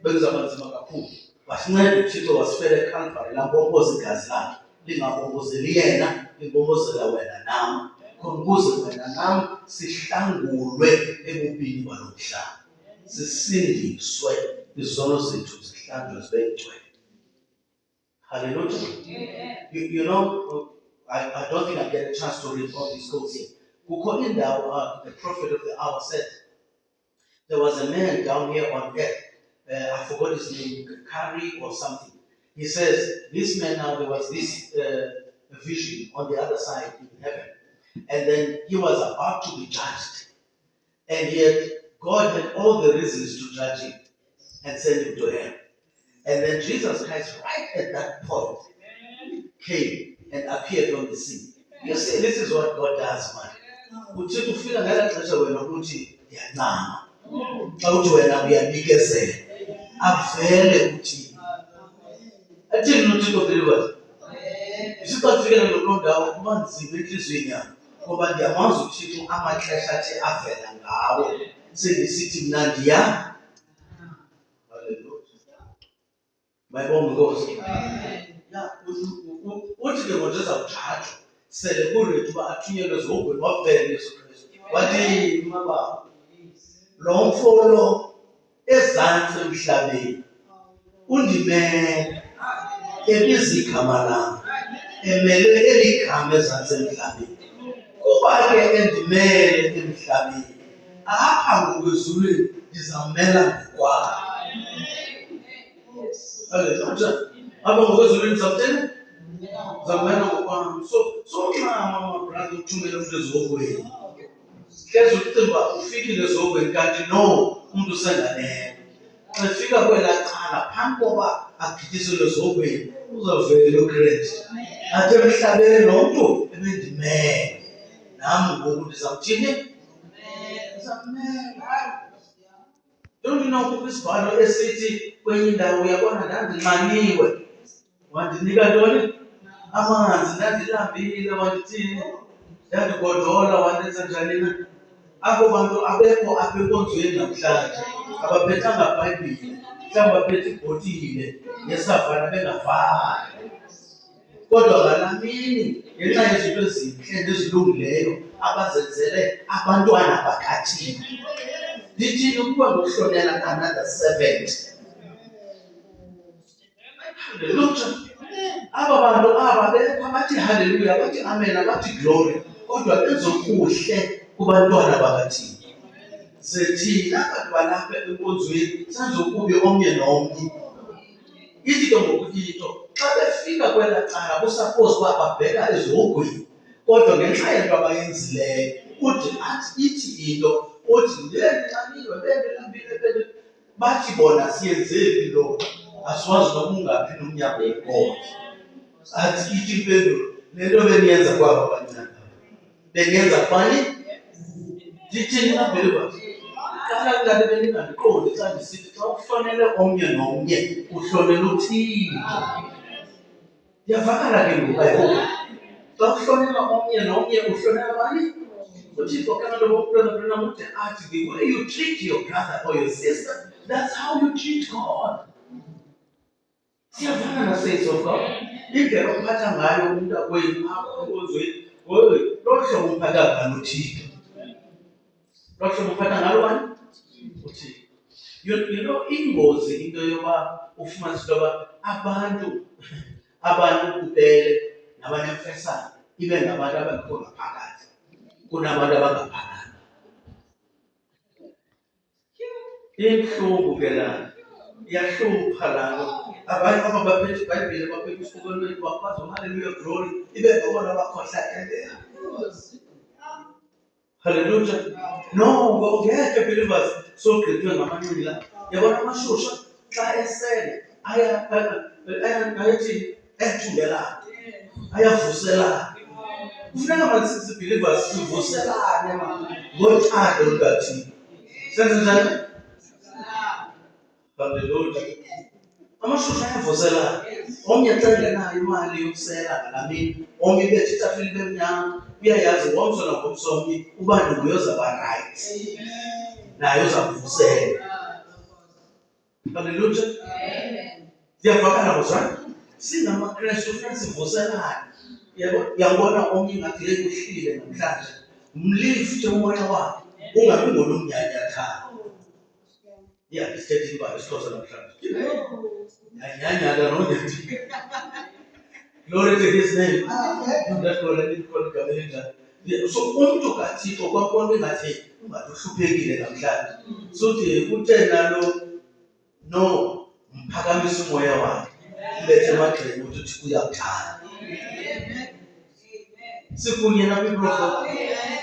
Bekuzaba nzima kakhulu. Wasinceda uThixo wasifela eCalvary lampompoza igazi lakhe. Lingampompozeli yena, limpompozela wena nam. Khona ukuze wena nam sihlangulwe ebubini balo mhlaba. Sisindiswe izono zethu zihlanjwe zibe ngcwele. Hallelujah. You know, I don't think I get a chance to read all these quotes here. Kukho indawo, the prophet of the hour said, there was a man down here on earth. I forgot his name, Kari or something. He says, this man now, there was this vision on the other side in heaven. And then he was about to be judged. And yet, God had all the reasons to judge him and send him to hell. And then Jesus Christ, right at that point, came and appeared on the scene. You see, this is what God does, man. Uthi ufika ngala xesha wena ukuthi ndiyancama. Xa uthi wena uyanikezela, avele uthi. Athini noThixo believers? Isixa kufikela kuloo ndawo kuba nzima entliziyweni yam. Ngoba ndiyamazi uThixo amaxesha athi avela ngawo. Sendisithi mna ndiya. Hallelujah. Bayibonga Nkosi. uthi ke ngoku ezawuthathwa sele kuready uba athunyelwe ezihogweni wavela uYesu Kristu wathi mababa lo mfo lo ezantsi emhlabeni undimele ebiza igama lam emele eli gama ezantsi emhlabeni kuba ke endimele emhlabeni apha ngokwezulwini ndizamela ngokwakhe. Haleluya. Apha ngokwezulwini ndizamela ngokwam. So xa mama uthumele umntu ezihogweni hleze ucinga ufikile ezihogweni kanti no umntu usenganeno. Xa efika kwelaa cala phambi koba agityiselwe ezihogweni uzawuvela uKristu athi emhlabeni lo mntu ebendimele nam ngoku ndizawuthini? Ndizamela. Don't you know kukho isibhalo esithi kwenye indawo uyabona ndandinxaniwe wandinika ntoni? Amanzi. Ndandilambile wandithini? Ndandigodola wandenza njani na? Abo bantu abekho apha enkonzweni namhlanje abaphethanga Bhayibhile mhlawumbi baphethe ibhotile yesavana bengavani. Kodwa ngalaa mini ngenxa yezinto ezintle nezilungileyo abazenzele abantwana bakaThixo ndithini ukuba ngokuhlonela another 70. Haleluya. Aba bantu aba bekho abathi haleluya, abathi amen, abathi glory, kodwa bezokuhle kubantwana bakaThixo. Zethina abantu balapha enkonzweni senzokubi omnye nomnye. Ithi ke ngoku into xa befika kwelaa cala kusaphose uba babheka ezihogweni, kodwa ngenxa yento abayenzileyo ithi into uthi ndendinxaniwe bendilambile bathi bona siyenzeli loo asiwazi noba ungaphi nomnyango wenkonzo. Athi ithi impendulo le nto beniyenza kwaba bantwana beniyenza kubani? Ndithini na-believers? Qala kungani beningandiqondi xa ndisithi xa uhlonele omnye nomnye uhlonela uThixo. Ndiyavakala ke ngoku ayikho. Xa uhlonela omnye nomnye uhlonela bani? uThixo. Kanti umntwana ude athi the way you treat your brother or your sister, that's how you treat God. Siyavakala saints of God. Indlela ophatha ngayo umntu akwenu apho enkonzweni lolo hlobo umphatha ngalo uThixo. Lolo hlobo umphatha ngalo bani? uThixo. You know ingozi into yoba ufumanise into yoba abantu kubele nabanemfesane ibe ngabantu abakho ngaphakathi kunabantu abangaphakathi. Inhlungu ke laa iyahlupha laa nto. Abanye aba baphethe iBhayibhile baphethe esikolweni bakwazi haleluya glory ibe ngabona bakhohlakeleyo. Haleluya. No, ngeke believers sogqithwe ngamanqila. Yabona amashusha xa esele ayathi ethungelana ayavuselana. Kufuneka manje believers sivuselane ngothando lukaThixo. Senze njani? Haleluya. Amashusha ayavuselana. Omnye xa engenayo imali yokusela ngalaa mini, omnye bethe itafile ibe mnyama, uyayazi ngomso nangomso omnye uba nguye ozawuba right, naye uzawuvusela. Haleluya. Ndiyavakala kuzwana singamaKrestu funeka sivuselane. Uyabona omnye ngathi yeke uhlile namhlanje, mlifte umoya wakhe ungabi ngolomnyanyathalo. Isithethe imbali isiXhosa namhlanje. Yanyanyaka nonyathi. Glory to his name. So umntu kaThixo kwakubona ingathi ungathi uhluphekile namhlanje. Suthi uthe nalo no mphakamisa umoya wakhe. Ubethe emagxeni uthi uyakuthanda. Sikunye nabibrofo.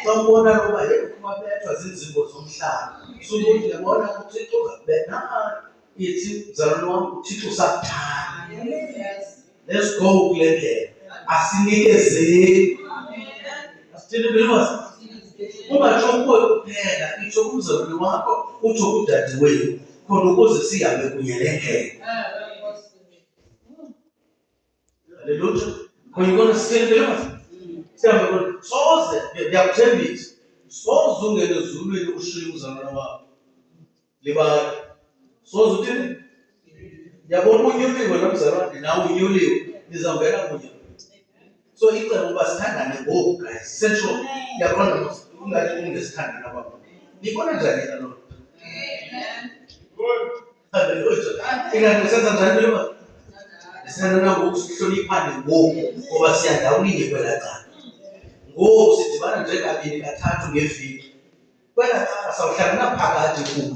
Xa ubona loba kubabethwa zinzimbo zomhlaba. Sukuthi uyabona uThixo uzakubetha. Ithi mzalwane wam uThixo usakuthanda. Let's go kule ndlela. Asinikezeni. Asithini believers? Ungatsho kuwe kuphela, itsho kumzalwane wakho, utsho kudade wenu, khona ukuze sihambe kunye nendlela. Haleluya. Khona sithini believers? Sihambe kunye. Soze ndiyakuthembisa. Soze ungene ezulwini ushiye umzalwane wakho. Libala. Soze uthini? Yabona unyuliwe nomzalwane nawe unyuliwe. Nizawungena kunye. So icebo uba sithandane ngoku guys. Setsho yabona ungathi ungesithandana kwabo. Nibona njani loo nto? Haleluya. Ingathi senza njani lo? Sithandana ngoku sihloniphane ngoku ngoba siyandawulinye kwelaa cala. Ngoku sidibana nje kabini kathathu ngeveki. Kwelaa cala sawuhlala naphakathi kuyo.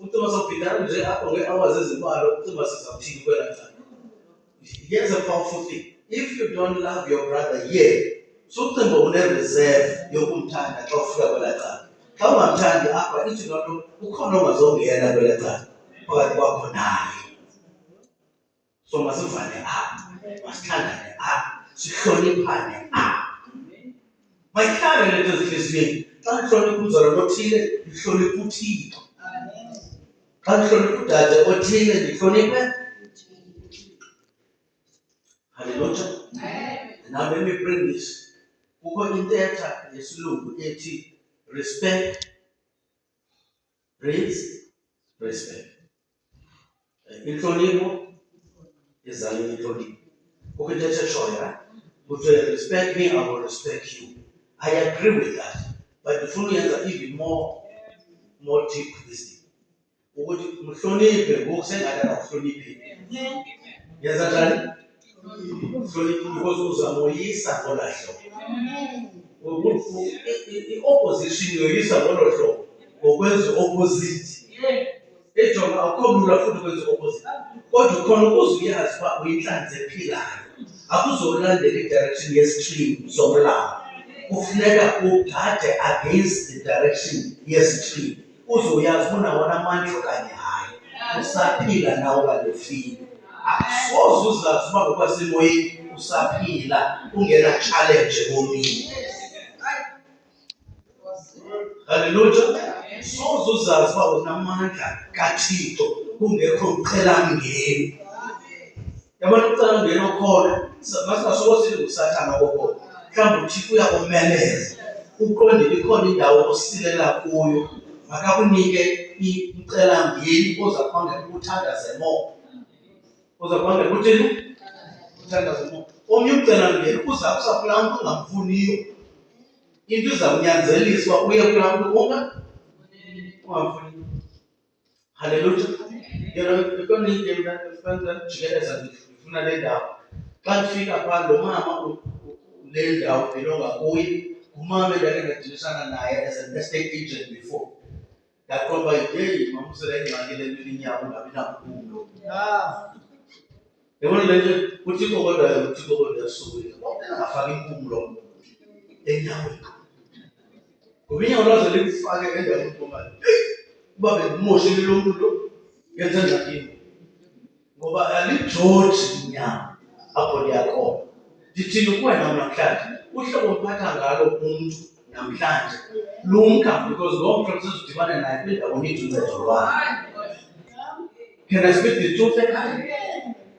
Ucinga sawubhidana nje apho ngee-hours ezimbalwa ucinga sizawuthini kwelaa cala. Here's a powerful thing. If you don't love your brother here, sucinga une-reserve yokumthanda xa ufika kwelaa cala. Xa ungamthandi apha ithi loo nto ukhona ongazongena kwelaa cala phakathi kwakho naye. So masivane apha, masithandane apha, sihloniphane apha. Mayihlale le nto ezihliziyweni. Xa nihlonipha umzalwane othile, nihloniphe uThixo. Xa nihlonipha udade othile, nihloniphe. Hallelujah. Now let me bring this. Kukho intetha yesilungu ethi respect breeds respect. Inhlonipho izala inhlonipho. Kukho intetha eshoyo, kuthiwa respect me, I will respect you. I agree with that. But ndifuna uyenza even more deep this thing. Ukuthi mhloniphe ngoku sengathi akuhloniphi. Yenza njani? Because uzamoyisa ngolo hlobo. I-opposition yoyisa ngolo hlobo ngokwenza opposite. Ejonga akukho lula futhi ukwenza opposite. Kodwa khona ukuze uyazi uba uyinhlanzi ephilayo. Akuzolandela i-direction ye-stream zomlambo. Kufuneka ugade against the direction ye-stream. Uzoyazi unawona amandla okanye hayi. Usaphila nawe kalefile. Akusoze uzazi uba ngokwasemoyeni usaphila ungena challenge ebomini. Hallelujah. Soze uzazi uba unamandla kaThixo kungekho mqelamngeni. Yabona umqelamngeni okhona masingasoloko sithi nguSathane okhona. Mhlawumbi uThixo uyakomeleza. Uqondile ikhona indawo osilela kuyo. Makakunike umqelamngeni oza kubangela ukuthandaze mo. Oza kubangela ukuthini? Uthandaze mo. Omnye umqelamngeni uza kusa kulaa mntu ungamfuniyo. Into izawunyanzelisa uba uye kulaa mntu ungamfuniyo. Hallelujah. Ikhona into jikeleza ndifuna le ndawo. Xa ndifika phaa lo mama le ndawo ndilonga kuye, ngumama endake ndadilisana naye as an estate agent before. Ndaqonda uba yeyi mama usele ingxaki le nto inyawo ungabi nampumlo. Yabona le nto uThixo kodwa yasukile. Angafaki impumlo enyaweni. Ngoba inyawo lazo likufake endaweni yokuphumala. Uba bendimoshile lo mntu lo, yenze ngxakini. Ngoba alijoji inyawo apho ndiyakhona. Ndithini kuwena namhlanje? Uhlobo mphatha ngalo umntu namhlanje lumka because lo mntu sesudibane naye kwindawo nithi uncedo lwakhe. Can I speak the truth ekhaya?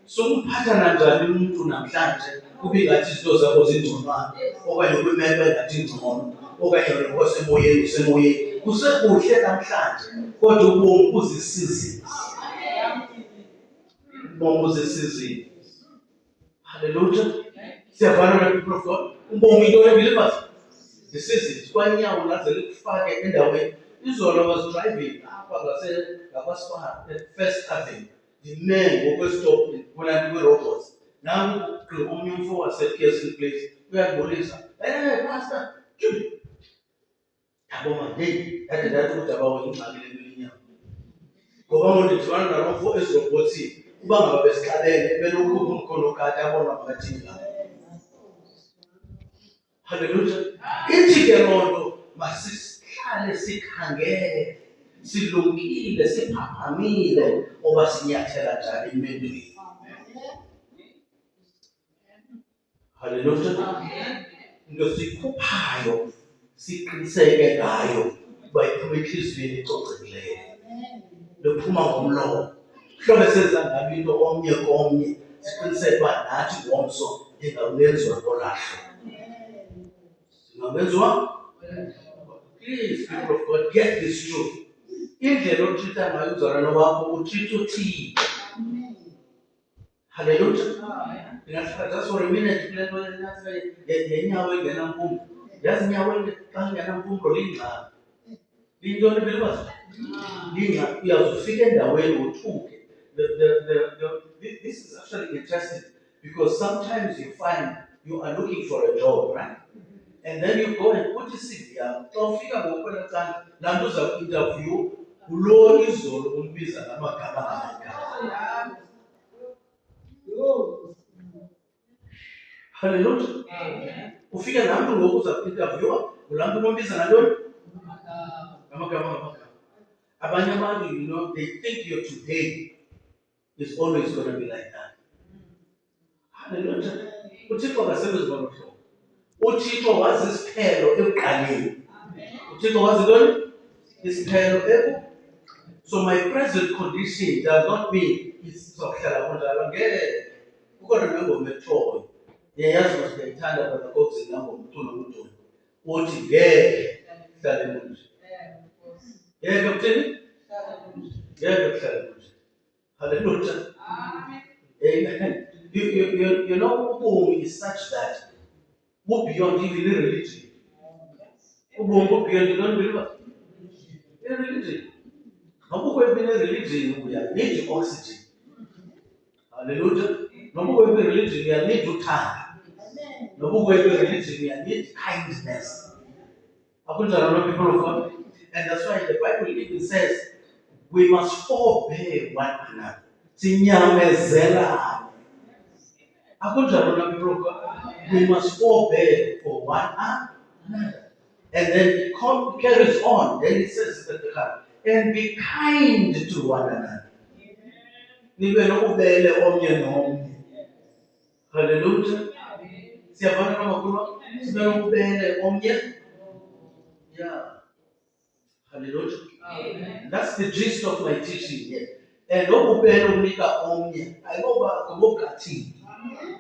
Sokumphatha nanjani umntu namhlanje kube ngathi izinto zakho zingconwana okanye kwimeko engathi ngcono okanye ngosemoyeni usemoyeni. Kusekuhle namhlanje kodwa ubomi buzisizini. Ubomi buzisizini. Hallelujah. Siyavana na people of God. Ubomi into ye-believers. This is it. Kwanyawo laze likufake endaweni. Izolo was driving apha ngakwasipha First Avenue. Ndime ngokwestop kubona kwi-robots. Nam omnye umfo wase-Pearson Place uyandibonisa. Hey pastor, yabona hey yade ndathi ukuthi abawo ingxaki le nto inyawo. Ngoba ngoku ndidibana nalo mfo ezirobhothini. Uba ngaba besixabene benokhupha umkhono kade abona phakathini lapho. Hallelujah. Ithi ke loo nto masihlale sikhangele, silumkile, siphaphamile oba sinyathela njani emendweni. Hallelujah. Into sikhuphayo siqiniseke ngayo uba iphuma entliziyweni ecocekileyo. Liphuma ngomlomo. Mhlawumbe senza ngabi into omnye komnye siqiniseke uba nathi ngomso ingawulenziwa ngolahlo. Please, people of God, get this truth. Indlela otreata ngayo uzalwane wakho utreata uThixo. Hallelujah. That's for a minute. Yenyawo engenamfundo. Yazi inyawo xa ingenamfundo lingxaki. Lintoni believers? Lingxaki. Uyazufika endaweni uthuke. This is actually interesting because sometimes you find you are looking for a job, right? And then you go and put your CV up. Xa ufika ngokwela cala, laa nto uza ku-interview, ulo izolo umbiza ngamagama ngamagama. Hallelujah. Ufika laa mntu ngoku uza ku-interviewa, ngulaa mntu umbiza ngantoni? Ngamagama ngamagama. Abanye abantu, they think your today is always going to be like that. Hallelujah. uThixo akasebenzi ngolo hlobo. uThixo wazi isiphelo ekuqaleni. uThixo wazi ntoni? Isiphelo So my present condition does not mean izohlala kunjalo. Ngeke. Kukhona nengoma etshoyo. Yayazi ukuthi ndiyayithanda Brother Cox ngomculo nomculo. Uthi ngeke hlale kunje. Ngeke kuthini? Ngeke kuhlale kunje. Hallelujah. Amen. You know, ubomi is such that beyond even religion. Ubomi beyond you don't believe in religion. Nobu kwembi religion we need oxygen. Hallelujah. Nobu kwembi religion we need uthanda. Nobu kwembi religion we need kindness. Akunjalo no people of God. And that's why the Bible even says we must forbear one another. Sinyamezela. Akunjalo no people of God. We must forbear for one another. And then it carries on. Then it says that and be kind to one another. Nibe nobubele omnye nomnye. Hallelujah. Siyabona namakhulu. Sibe nobubele omnye. Yeah. Hallelujah. That's the gist of my teaching here. And nobubele unika omnye. Ayiboba ngobogathi.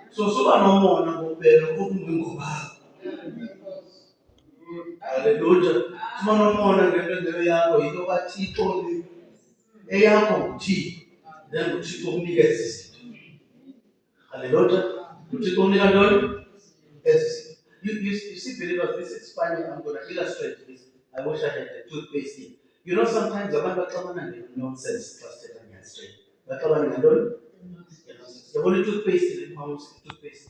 So suba nomona ngobubele obungengobakho. Hallelujah. Simanomona ngempendelo yakho yinto kaThixo eyakho nguThixo. Then uThixo ukunikeza izinto. Hallelujah. uThixo unika ntoni? Ezi. You see, believers, this is funny. I'm going to illustrate this. I wish I had a toothpaste here. You know, sometimes abantu baxabana nonsense trusted and straight. Baxabana ngantoni? Yabona i-toothpaste le toothpaste.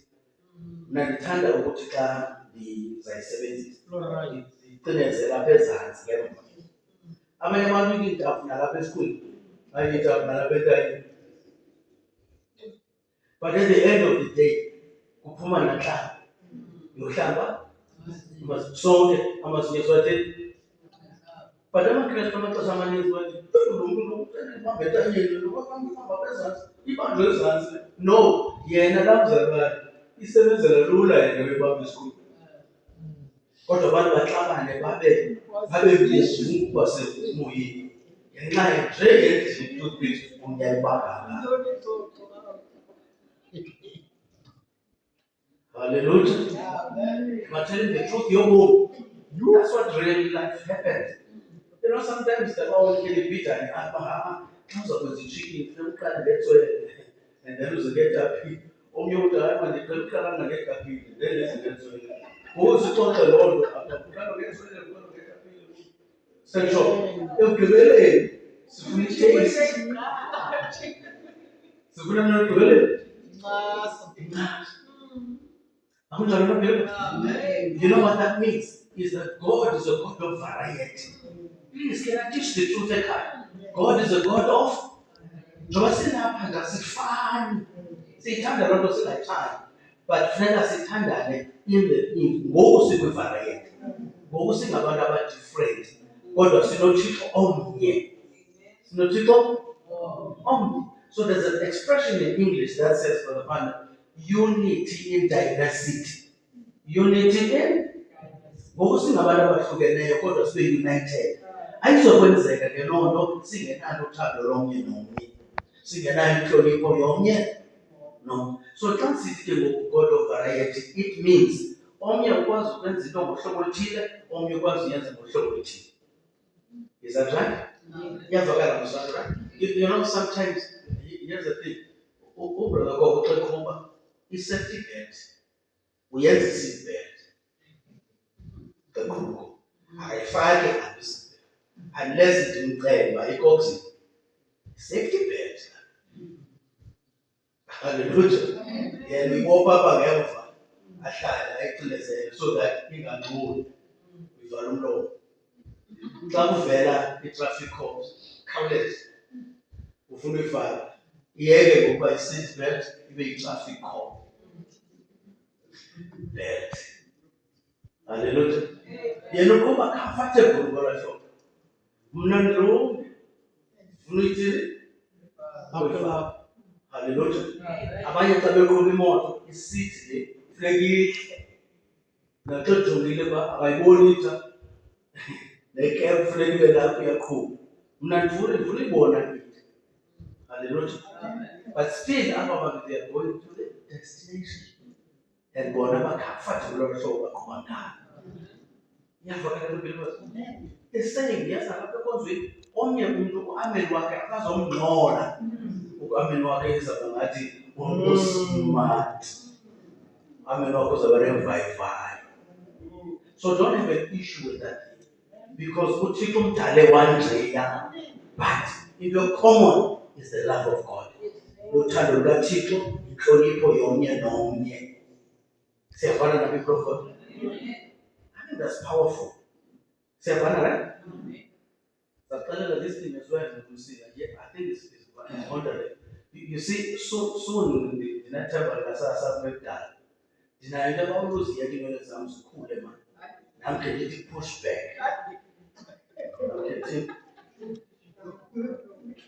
Mna ndithanda ukuthi xa ndizayisebenzisa icinezela apha ezantsi ngemva. Abanye abantu iintafu nalapha esikhweni, abanye iintafu nalapha entanyeni. But at the end of the day, kuphuma nantlamba. Yohlamba, sonke amazinyo siwatheni. But amaKrestu amaxesha amaninzi bathi, lo mntu ubamba entanyeni, ubamba ezantsi, ibanjwe ezantsi. No, yena laa mzalwane isebenzela lula yena bebamba esikhweni. Kodwa abantu baxabane babe bizungu kwasemoyeni. Ngenxa nje yendlela i-toothpaste uyayibamba. Hallelujah. I'm telling the truth, that's what really life happens. You know, sometimes the Lord will get bitter and comes up with the chicken, and then you get up. Oh, you die when the Kalkana get up, then there's a who's the total Lord? Central. Okay, so we change. So we don't know to You know what that means? Is that God is a God of variety. Please, can I teach the truth? God is a God of Joseph fun. Sithanda loo nto singayithandi. But funeka sithandane ngoku sikwi-variety. Ngoku singabantu aba-different. Kodwa sinoThixo omnye. SinoThixo omnye. So there's an expression in English that says, for the man, unity in diversity. Unity in? Ngoku singabantu abahlukeneyo kodwa sibe united. Ayizokwenzeka ke loo nto singenalo uthando lomnye nomnye. Singenayo intlonipho yomnye. No. So xa sithi ke ngoku God of variety, it means omnye ukwazi ukwenza into ngohlobo oluthile, omnye ukwazi uyenza ngohlobo oluthile. Is that right? Iyavakala mzali, right? You know, sometimes, here's the thing. Ubrother Gogo xa eqhuba i-safety belt uyenza i-seat belt xa eqhuba. Akayifaki i-seat belt unless ndimcela uba ikoksi safety belt. Hallelujah. Yena uyibopha apha ngemva ahlale ayicinezele so that ingangquli uyivala umlomo. Xa kuvela i-traffic cops khawuleza ufuna uyifaka iyeke ngokuba i-seat belt ibe yi-traffic cop belt. Hallelujah. Yena uqhuba comfortable ngolaa hlobo. Mna ndilunge ufuna uyithini uyifaka. Hallelujah. Abanye xa beqhuba imoto isithi le funeka ihle. Naxa ujongile uba akayiboni itha nekep funeka ibe lapho iyaqhuba. Mna ndifuna uyibona into. Hallelujah. But still aba bantu they are going to the destination. And bona ba-comfortable olo hlobo baqhuba ngalo. Iyavakala believers. The same yaza lapha enkonzweni omnye umntu uameni wakhe akazomngxola. Uameni wakhe izawuba ngathi usmart. Amen wakhe uzawuba nemvayivayi. So don't have an issue with that. Because uThixo umdale wanjeya. But if your common is the love of God. Uthando lukaThixo, inhlonipho yomnye nomnye. Siyafana na people of God. I think that's powerful. Siyafana, right? This thing as well, you see, I think it's wonderful. You see, soon in that time, I saw that. I never always hear the sounds cool, man. I'm getting to push back.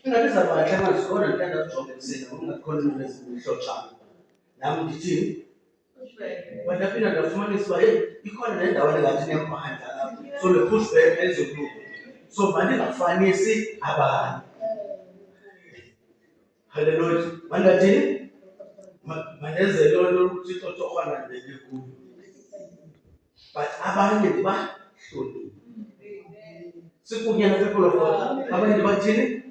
This is about time I was going to get a job and say, I'm not calling this short time. Now, the team. But I've been at the money, so you can't end up with a behind. So the push back is a group. So, money, I find you see, about. Hallelujah. Mandati, maneze lolo Thixo tokwana ngeku. But abanye ba hlolo. Sikunyana people of God. Abanye bathini?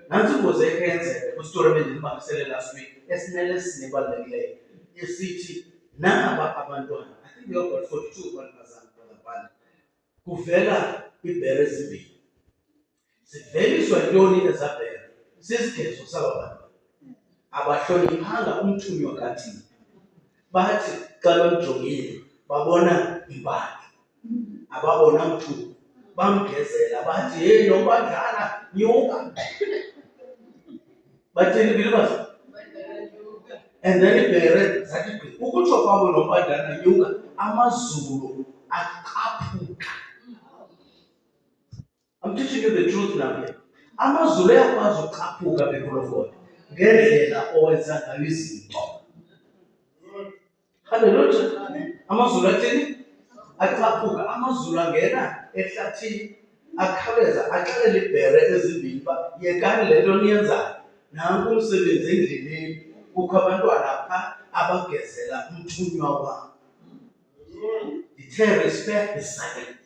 Nansi kuze ekenze ku story bendibalisele last week. Esinele sinibalekile. Esithi naba abantwana. I think we have got 42 kwalibazana kwabana. Kuvela ibhere ezibili. Siveliswa ntoni ezabhere? Sisigezo sababantu. Abahloniphanga umthunywa kaThixo. Bathi xa bamjongile babona impahla. Ababona umthunywa. Bamgezela bathi hey nobadlana nyuka. Bathini believers? And then ibhere zathi ukutsho kwabo nobadlana nyuka amazulu aqaphuka. I'm teaching you the truth now here. Amazulu ayakwazi uqaphuka people of God. Ngendlela owenza ngayo izinto. Hallelujah. Amazulu athini? Aqaphuka. Amazulu angena ehlathini akhawuleza axelele ibhere ezibini uba yekani le nto niyenzayo. Nanku umsebenzi endleleni. Kukho abantwana pha abagezela umthunywa wabo. Dithe respect the silent.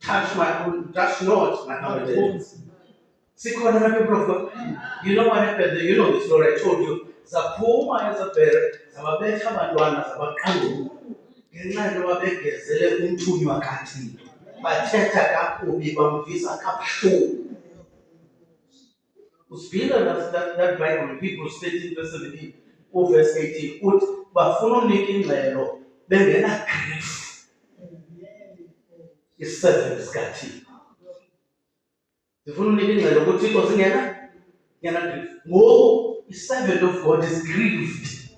Touch not my evidence. Sikhona na people of God. You know what happened? You know the story I told you. Zaphuma ezabhere zababetha abantwana zabaqangula. Ngenxa yento babegezele umthunywa kaThixo. Bathetha kakubi bamvisa kabuhlungu. Usibhila that Bible in Hebrews 13 verse 17 or verse 18 uthi bafuna unika ingxelo bengena grief. Is-servant sikaThixo. Zifuna unika ingxelo kuThixo singena grief. Ngoku is-servant of God is grieved.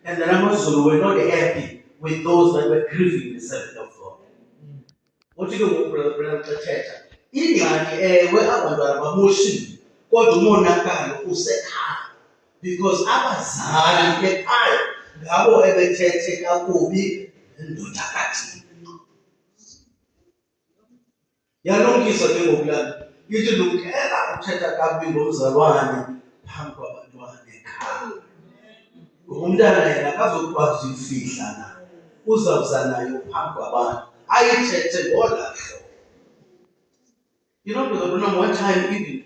And the Amazulu were not happy with those that were grieving the servant of God. Uthi ke ngoku brother xethetha. Ingxaki ewe abantwana bamoshile. Kodwa umonakalo usekhaya. Because abazali bekhaya ngabo ebethethe kakubi indoda kaThixo. Yalungisa ke ngokulana. Ithi lukela uthetha kakubi ngomzalwane phambi kwabantwana ekhaya. Umntana yena akazokwazi ukufihla na. Uzawuza nayo phambi kwabantu. Ayithethe ngolahlo. You know, because one time even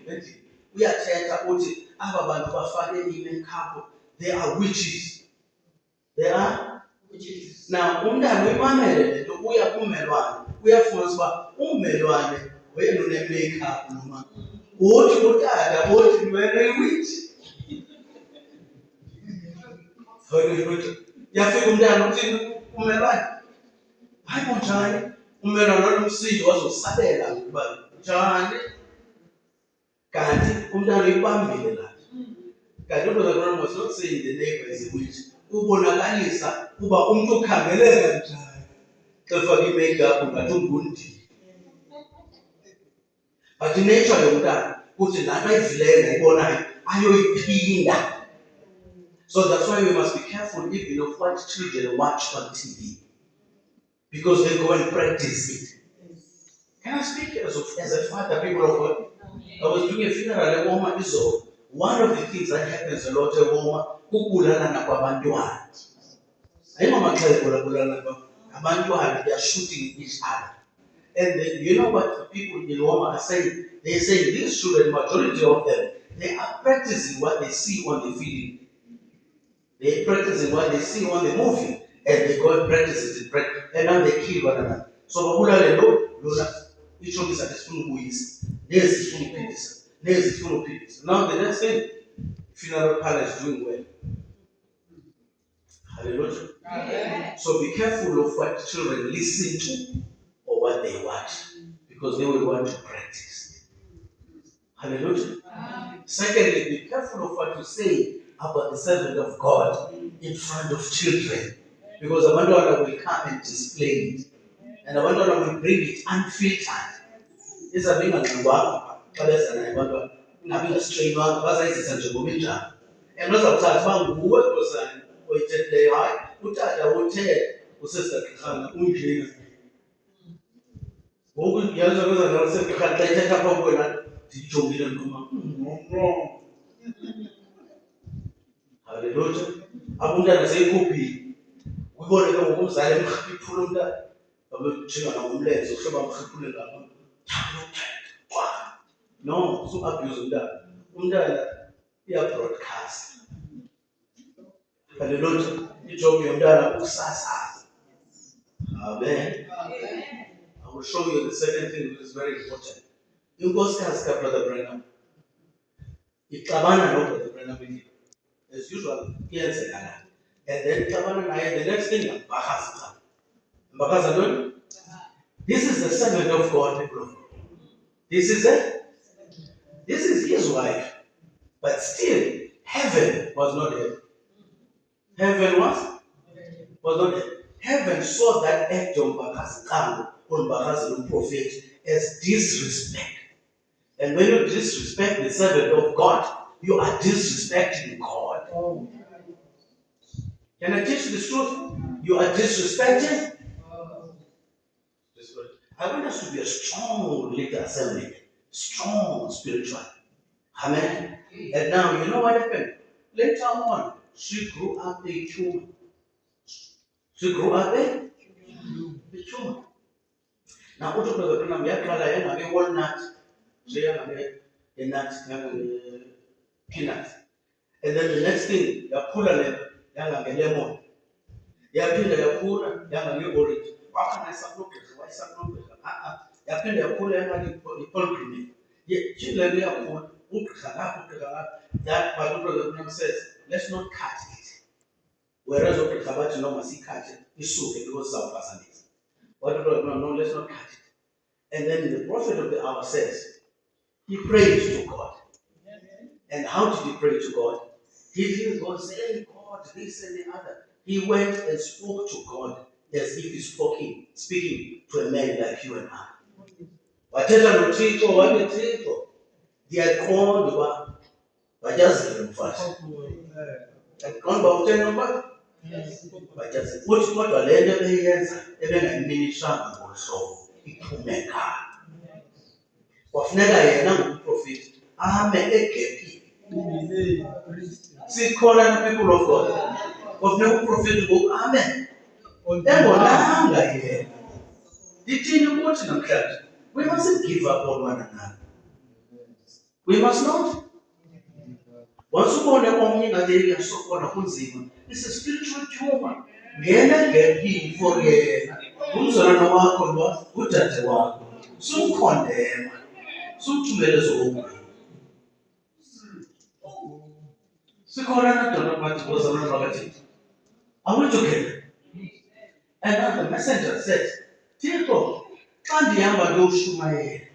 uyathetha uthi aba bantu bafake i-makeup, they are witches. They are witches. Now umntana uyimamele le nto uya kummelwane, uyafumanisa uba ummelwane wena une-makeup noma uthi utata uthi wena yi-witch. Yafika umntana uthini ummelwane, hayi bunjani? Ummelwane wanomsindo wazosabela ukuba njani, kanti umntana uyibambile la. Kanti uBrother Branham was not saying the neighbor is a witch. Ubonakalisa uba umntu ukhangeleka njani xa efake i-makeup ngathi ungundini. But inature yomntana uthi laa nto ayivileyo nayibonayo ayoyiphinda. So that's why we must be careful even of what children watch on TV, because they go and practice it. Can I speak as a father, people of God? I was doing a funeral at Woma Izo. One of the things that happens a lot at Woma, kukulana kwabantwana. They are shooting each other. And then, you know what the people in Woma are saying? They say these children, majority of them, they are practicing what they see on the video. They practicing what they see on the movie, and they go and practice it, and now they kill one another. So each of these are just there's now the next thing, funeral parlor is doing well. Hallelujah. Amen. So be careful of what children listen to or what they watch, because they will want to practice. Hallelujah. Amen. Secondly, be careful of what you say about the servant of God in front of children, because abantwana will come and display it, and abantwana will bring it unfiltered. Izabingangqingwanga xa beza naye abantwana, ingabingastrainwanga, bazayizisa nje ngoba injalo. And bazawuthatha uba nguwe nkosana oyithethileyo, hayi utata uthe usesagqirhana unjena. Ngoku yazo kwezana usegqirhana xa ithetha apha kuwena ndiyijongile ntoma no. Hallelujah. Abantwana seyikhuphile. Uyibone ke ngoku umzali emrhiphula umntana. Babejinga nangomlenze uhlobo amrhiphule ngapha. No, so abuse umntana. Umntana iya-broadcast. Hallelujah. Ijob yomntana ukusasaza. Amen. I will show you the second thing which is very important. Inkosikazi kaBrother Branham ixabana noBrother Branham as usual, iyenzeka la. And then ixabana naye, the next thing, mbakhaza. Mbakhaza ntoni? This is the servant of God, people of God. This is his wife. But still, heaven was not there. Heaven was not there. Heaven saw that act of Mbakhaza on Mbakhaza, the prophet, as disrespect. And when you disrespect the servant of God, you are disrespecting God. Can I teach the truth? You are disrespecting. I want us to be a strong little assembly, strong spiritual. Amen. And now, you know what happened? Later on, she grew up a tumor. She grew up a tumor. Now, what Brother Branham yaqala walnut, a nut, peanut. And then the next thing, yakhula lemon. Yaphinda yakhula orange. Yaphinda yakhula pomegranate. Children yakhula that what Brother Branham says, let's not cut it. Whereas bathi no masicut isuke because sawuphazamisa. What Brother Branham, no, let's not cut it. And then the prophet of the hour says, he prayed to God. And how did he pray to God? He didn't go say, hey, God, this and the other. He went and spoke to God as if he's speaking to a man like you and I. Wathetha noThixo, wathi ndiyayiqonda uba bajazile mfazi. Ndiyayiqonda uba utheni uba bajazile. Uthi kodwa le nto ebeyenza ebengayiminishanga ngolu hlobo iphumeka. Kwafuneka yena ngumprofeti ame egepini. Sikhona people of God. Kwafuneka uprofeti ngoku ame engonanga yena. Ndithini ukuthi namhlanje? We mustn't give up on one another. We must not. Once ubone omnye ngathi uyasokola kunzima, it's a spiritual tumor. Ngena ngephini for yena. Umzalwane wakho lo, udade wakho. Sumkhondema. Sumthumele ezokugwini. Sikhona nadona bathi bozalwane bakaThixo. I want to get. And now the messenger says, Thixo, xa ndihamba ndiyoshumayela,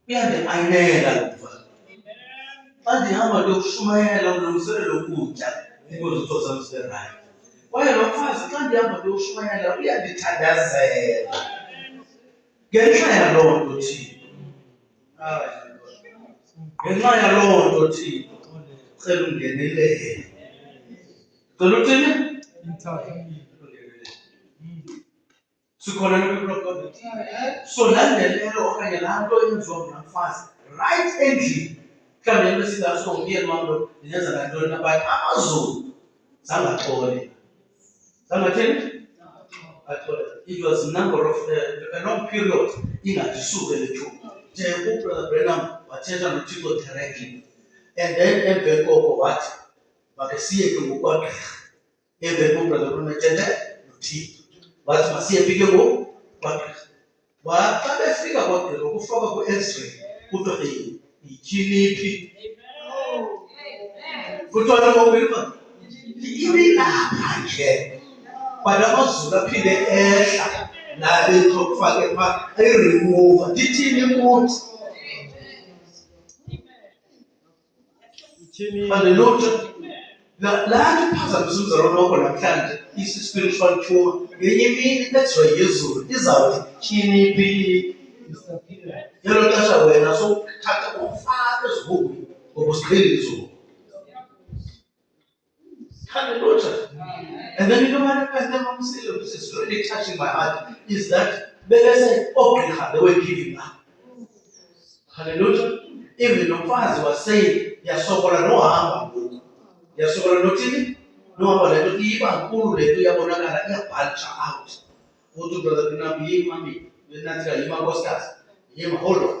uyandiayinela lo mfana. Xa ndihamba ndiyoshumayela ulungiselela ukutya, iinto zam zibe right. Kwaye lo mfazi xa ndihamba ndiyoshumayela uyandithandazela. Ngenxa yaloo nto Thixo. Ngenxa yaloo nto Thixo, cela ungenelele. Cela uthini? Sikhona nokuqoqoda. So landelelo okanye laa nto yenziwa ngulaa mfazi right endlini. Mhlawumbi into esingatsho ngomyeni wam lo ndingenza ngantoni nabanye amazulu zangaxoli. Zangathini? Axole. It was a number of a long period ingadisuke le thuba. Nje uBrother Branham wathetha noThixo directly. And then emveni koko wathi makesiye ke ngokwagqirha. Emveni koBrother Branham ethethe noThixo. Wathi masiye phi ke ngoku kwagqirha. Xa befika kwagqirha kufakwa ku-X-ray kuthiwa yityhini phi. Kuthiwa nokuba ibilapha nje. But amazulu aphinde ehla la bekufake phaa ayiremova. Ndithini kuthi? Hallelujah. Laa nto iphazamisa umzalwane wakho namhlanje isi-spiritual tumor. Ngenye imini i-X-ray yezulu izawuthi tyhini phi. Ngelo xesha wena sowuthatha umfaka ezibukweni ngoba usiqhelile izulu. Hallelujah. And then you know what which is really touching my heart is that they were giving up. Hallelujah. Even the father was saying, Yasokola no hamba ngoku. Yasokola nothini? No hamba le nto iba nkulu le nto iyabonakala iyabhalja out. Uthi Brother Branham yimami, benathi yima nkosikazi, yima hold on.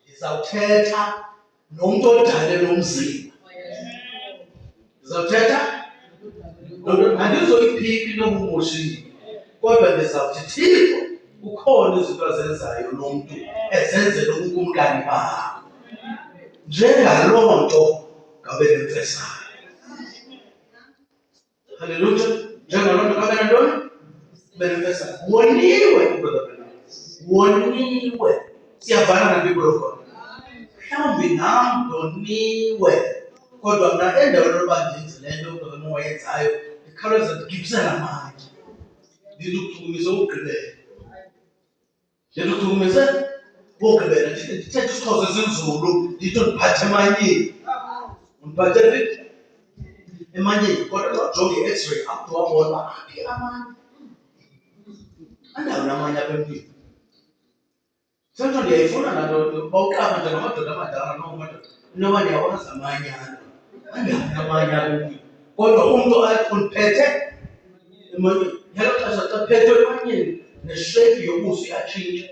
Ndizawuthetha nomntu odale nomzimba. Ndizawuthetha andizoyiphika into obumoshile, kodwa ndizawuthi Thixo kukhona izinto azenzayo nomntu ezenzela ukumkani bakho. Njengaloo nto ngabe nemfesayo. Hallelujah. Njengaloo nto ngabe nantoni? Nemfesayo. Woniwe uBrother Branham. Woniwe. Siyavana na people of God. Mhlawumbi nam ndoniwe. Kodwa mna endaweni yokuba ndenze le nto uBrother Branham wayenzayo, ndikhawuleza ndigibisela amanye. Ndizukuchukumisa ukugqibela. Ndizukuchukumisa ukugqibela. Ndithethe isiXhosa esinzulu, nditsho ndiphathe emanyeni. Ndiphathe phi? Emanyeni. Kodwa xa ujonge i-X-ray apho wabona uba aphi amanye. Andawoni amanye apha empini. Sentsho ndiyayifuna laa nto bawuqapha njengamadoda amadala nomadoda. Inoba ndiyawazi amanye anto. Andawoni amanye apha empini. Kodwa umntu athi undiphethe emanyeni. Ngelo xesha xa phethwe emanyeni neshepi yobuso iyatshintsha.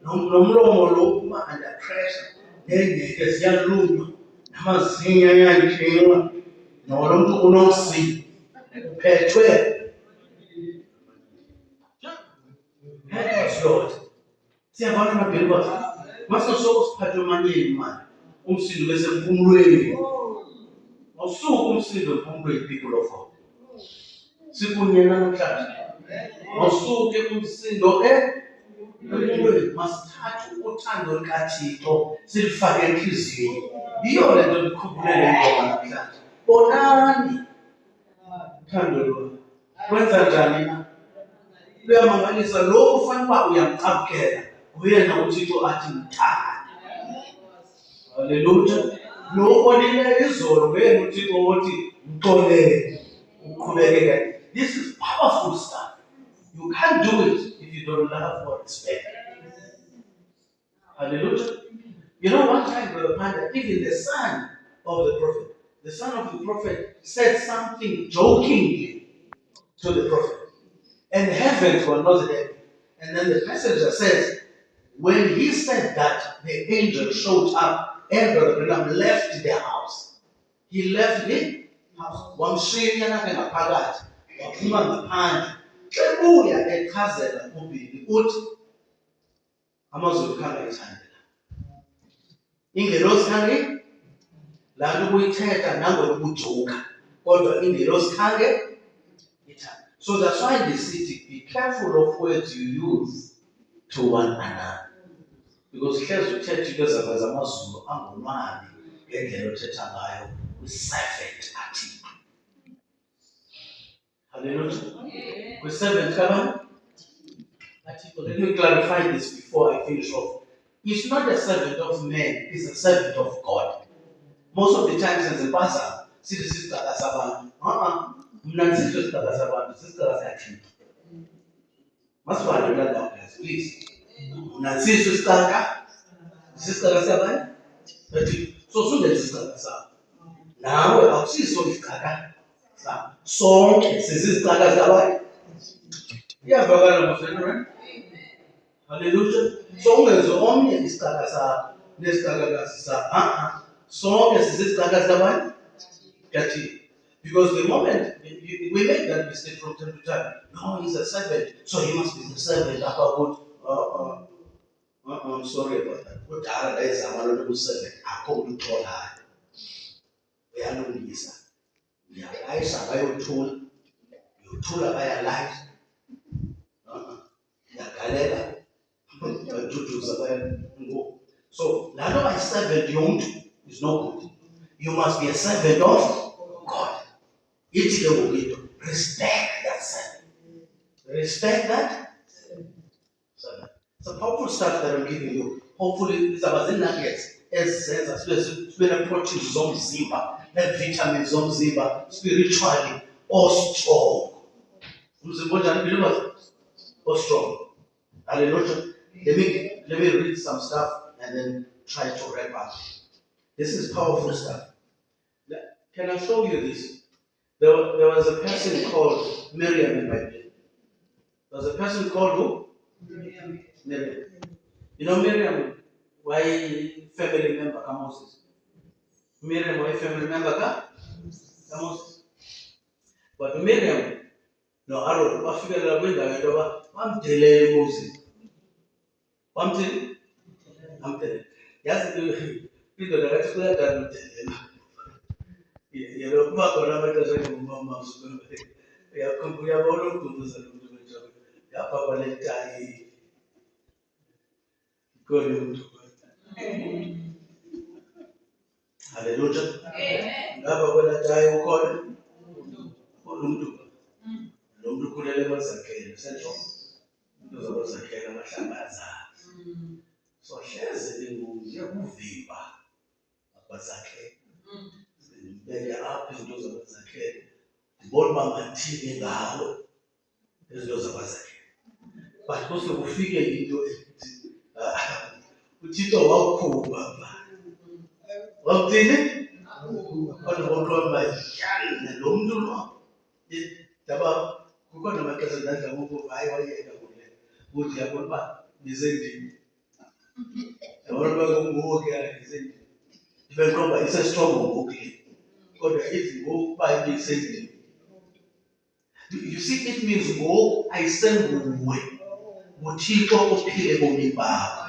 Nomlomo lo uba under pressure. Neengeke ziyalunywa. Namazinyo ayantshinga. Nolo mntu unomsi. Uphethwe. Help us, Lord. Siyavana na-believers. Masingasuka siphathwe emanyeni mani. Umsindo besempumlweni. Awusuke umsindo empumlweni, people of God. Sikunye namhlanje. Awusuke umsindo empumlweni. Masithathe uthando lukaThixo silifake enhliziyweni. Yiyo le nto ndikhumbulele ingoma namhlanje. Bonani uthando lwakho. Lwenza njani na? Luyamangalisa. Lo ufana uba uyamcapukela nguyena uThixo athi mthande. Hallelujah. Lo ubonileyo izolo nguyena uThixo othi mxolele uqhubekeke. This is powerful stuff. You can't do it if you don't love or respect. Hallelujah. You know, one time, Brother Panda, even the son of the prophet said something jokingly to the prophet. And heavens were not there. And then the messenger says, when he said that, the angel showed up and Brother Branham left the house. he left the house. Wamshiya nakhe ngaphakathi, waphuma ngaphandle. Xa ebuya echazela uBhili uthi amazulu khange ethandela. Ingelosi khange laa nto ubuyithetha nangona ubujoka, kodwa ingelosi khange ithanda. So that's why they say be careful of words you use to one another. Because hlezi uthetha into ezaveza amazulu angonwabi ngendlela othetha ngayo kwi-servant kaThixo. Hallelujah. Kwi-servant kabani? Let me clarify this before I finish off. It's not a servant of man, it's a servant of God. Most of the time, since the pastor, see the sister as a man. Must find another place, please. Sister Gasaban. So soon as Sister Gasab. Now, I'll see so it's Gaga. So, Sister Gasaban. Yeah, Bagana. Hallelujah. So, there's only a Sister Gasab. This Gaga. So, as Sister Gasaban. Because the moment we make that mistake from time to time, no, he's a servant, so he must be the servant. I'm sorry about that. What are they? I'm not a servant. I come to call her. We are no Lisa. We are eyes are by your tool. You tool are by a light. So, now my servant is no good. You must be a servant of God. Respect that servant. Respect that servant. Some powerful stuff that I'm giving you. Hopefully, it's about the nuggets. As when approaching Zomzimba, vitamins Zomzimba, spiritually or strong. Or strong. Hallelujah. Let me read some stuff and then try to wrap up. This is powerful stuff. Can I show you this? There was a person called Miriam in my Bible. There was a person called who? Miriam. You know Miriam, why family member ka Moses? Miriam, why family member ka Moses? But Miriam, no Aaron, wafika kwindawo yoba bamdelele Moses. Bamthini? Amdelele. Yazi indoda kathi kuyadala udelela. Yena kuba khona abantu njengomama uyabona umduduza umuntu benjalo yapha kwaletayi khona umuntu. Hallelujah. Ngapha kwaletayi ukhona umuntu lo muntu khulele emazakheni senjalo umuntu zobazakhela amahlambaza. So hleze ngiyakuvimba abazakhela. Beke apha izinto zabazakhela ndibona uba mathini ngawo izinto zabazakhela, but kuse kufike into ethi uThixo wawukhupha pha wawuthini kodwa yane lo muntu lo daba kukho namaxesha ndadla ngoku hayi wayeka kule ukuthi yabona uba ndisendini yabona uba ngoku ndisendini ndibe ndiqonda isestrongo ngoku le. You see, it means go, I send away. Muthixo ophile bomi bakho.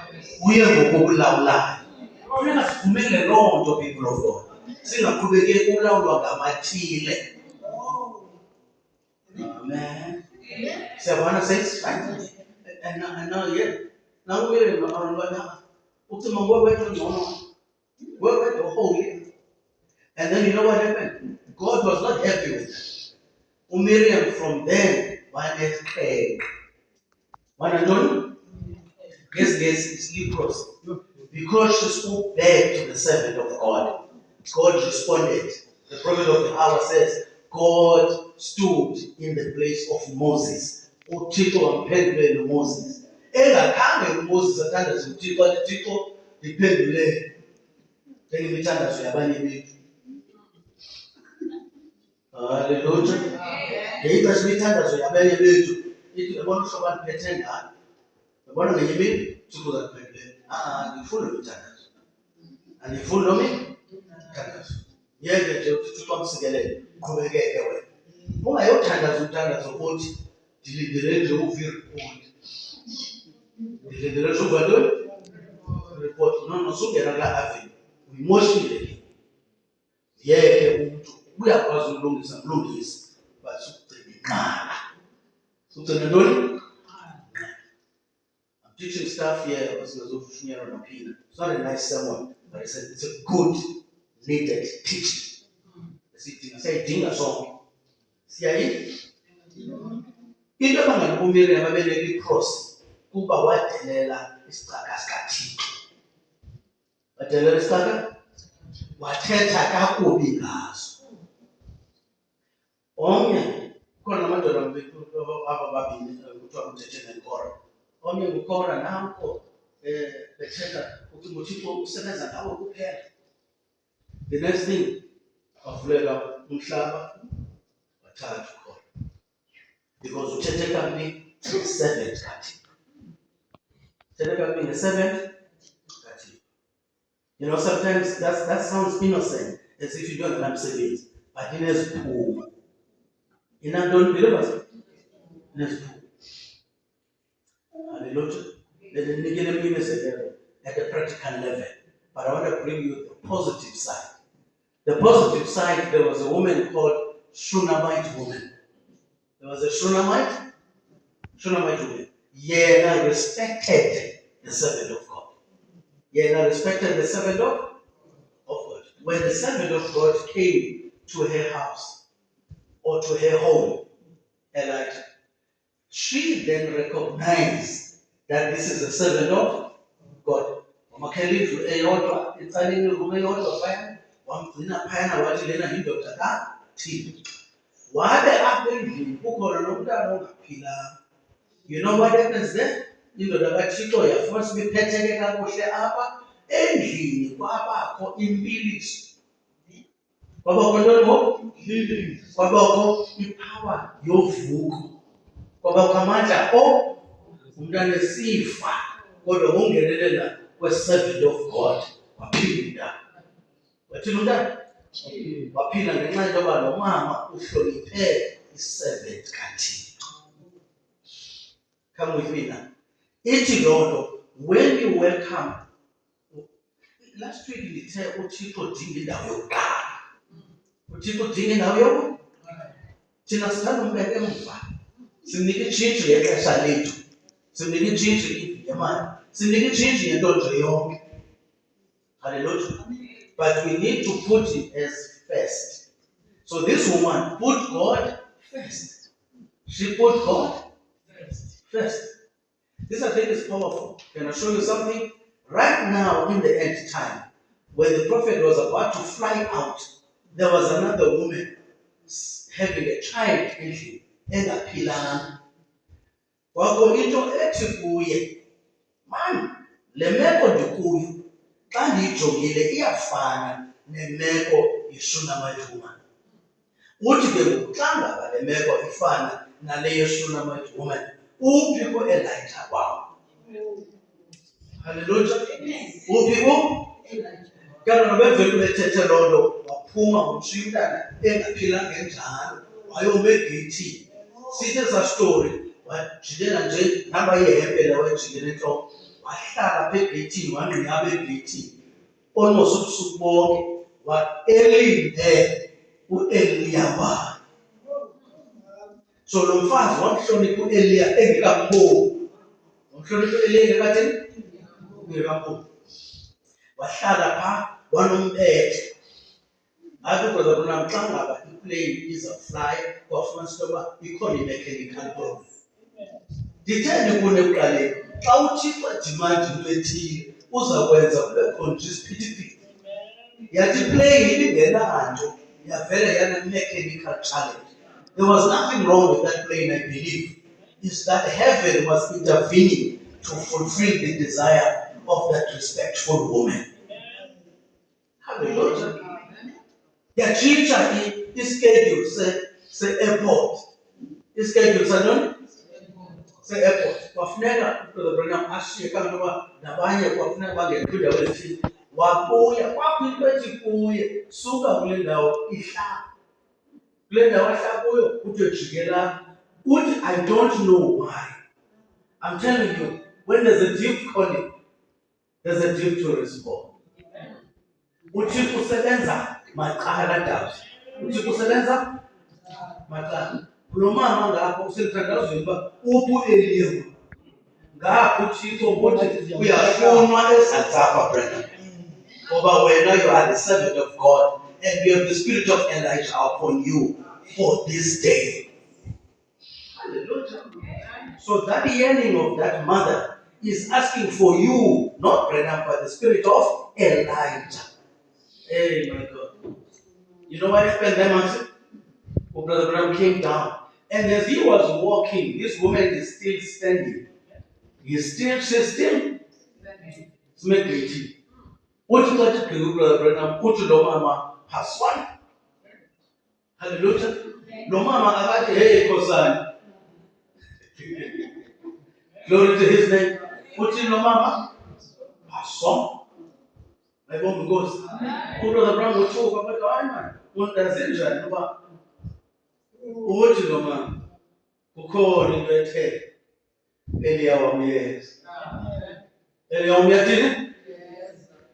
Uye ngokulawulayo. Funeka sivumele loo nto, people of God. Singaqhubekeki ulawulwa ngamathile. Amen. Siyabona says right. And now yeah. Now we're on ucima ngowethu ngcono. Ngowethu holy. And then you know what happened? God was not happy with that. Miriam from then, one came. Yes, it's leprosy. Because she spoke back to the servant of God, God responded. The prophet of the hour says, God stood in the place of Moses. uThixo wamphendule Moses. Engakhange uMoses athandaze uThixo, uThixo ndiphendule njengemithandazo yabanye bethu. Hallelujah. Ngeyixesha imithandazo yabanye bethu ithi yabona uhlobo andiphethe ngalo. Yabona ngenye imini uThixo uzakuphendula. Andifuni lo mithandazo. Andifuni lo mithandazo. Yeke nje uthi uThixo amsikelele, qhubekeke wena. Ungayothandaza umthandazo ukuthi ndilindele nje uva iripoti. Ndilindele nje uva ntoni? Iripoti. No, sungena kulaa avenue. Uyimoshile ke. Yeke umuntu uyakwazi ukulungisa, but sukugcina inqala. Sukugcina ntoni? I'm teaching stuff here, it's not a nice sermon, but it's a good, needed teaching. Siyayidinga sonke. Siyayi? Into abangani boMiriam babeleka ikrosi kuba wadelela isicaka sikaThixo. Wadelela isicaka? Wathetha kakubi ngaso. Omnye khona amadoda aba babini kuthiwa uThethe neKora. Omnye nguKora nanko bethetha ukuthi uThixo usebenza ngawe kuphela. The next thing wavuleka umhlaba wathatha uKora. Because uthethe kakubi nge-servant kaThixo. Uthethe kakubi nge-servant kaThixo. You know, sometimes that sounds innocent, as if you don't have savings, but it is poor. You know, don't believe us. It is poor. Hallelujah. Let me give you a message at the practical level, but I want to bring you the positive side. The positive side, there was a woman called Shunammite woman. There was a Shunammite woman. Yena respected the servant of God. Yena respected the servant of God. When the servant of God came to her house or to her home, Elijah, she then recognized that this is a servant of God. You know what happens there? Indoda kaThixo yafuna sibiphetheke kakuhle apha endlini kwabakho impiliso. Kwabakho ntoni ngoku? Kwabakho ipower yovuko. Kwabakho amandla umntana esifa kodwa ungenelela kwe-servant of God waphinda. Wathini umntana? Waphinda ngenxa yento yoba lo mama uhloniphe i-servant kaThixo. Come with me now. Ithi loo nto, when you welcome, last week ndithe uThixo udinga indawo yokuqala. uThixo udinga indawo yokuqala. Thina sithanda umbeka emva. Simnika itshintshi ngexesha lethu. Simnika itshintshi ngemali. Simnika itshintshi ngento nje yonke. Hallelujah. But we need to put him as first. So this woman put God first. She put God first. This I think is powerful. Can I show you something? Right now in the end time, when the prophet was about to fly out, there was another woman having a child in him. Engaphilanga. Kwakho into ethi kuye, man, le meko ndikuyo xa ndiyijongile iyafana nemeko yeShunammite woman. Uthi ke ngoku xa ngaba le meko ifana nale yeShunammite woman, uphi ku-Elijah wam? Hallelujah. Uphi ku-Elijah? Kanti nobevele ubethethe loo nto, waphuma ngomshiya umntana engaphilanga enjalo, wayoma egeyithini. Sithi esa story, wajikela nje naba yihempe le wajikela entloko, wahlala apha egeyithini, wangqina apha egeyithini. Almost ubusuku bonke, elinde u-Eliya wakhe. So lo mfazi wamhlonipha u-Eliya engekaphumi. Wamhlonipha u-Eliya engekaphumi. Wahlala phaa, wanompetha. Athi kodwa kuna xa ngaba iplane izawufly, kwafumanisa ukuba ikhona i-mechanical problem. Nditheni kuni ekuqaleni? Xa uThixo edimanda into ethile, uzakwenza kube khona nje isiphithiphithi. Yathi iplane ibingenanto, yavele yana-mechanical challenge. There was nothing wrong with that plane, I believe. It's that heaven was intervening to fulfill the desire of that respectful woman. Hallelujah. Yatshintsha ischedule se-airport. Ischedule santoni? Se-airport. Kwafuneka uBrother Branham ashiye kanti uba nabanye kwafuneka bangene kwindawo ezithile. wabuya kwakho into ethi kuye suka kule ndawo ihlala kule ndawo ahlala kuyo uthi ejikela uthi I don't know why. I'm telling you, when there's a deep calling, there's a deep to respond. UThixo usebenza macala dabs. UThixo usebenza macala. Kulo mama ngapho usemthandazweni uba uphi Eliya. Ngapho uThixo ukuthi uyafunwa eSouth brother. Ngoba wena you are the servant of God and you have the spirit of Elijah upon you for this day. Hallelujah. So that yearning of that mother is asking for you, not Brenham, but the spirit of Elijah. Hey, my God. You know what happened there, Master? Brother Brenham came down. And as he was walking, this woman is still standing. She's still standing. What you got to do, Brother Brenham? Put your mama has one. Hallelujah. No mama, I got hey, Kosan. Glory to his name. Put in no mama has one. My mom goes. Brother Brenham will talk about the man. What does it mean? What you know, man? Who called in your head? Eliawamias. Eliawamias.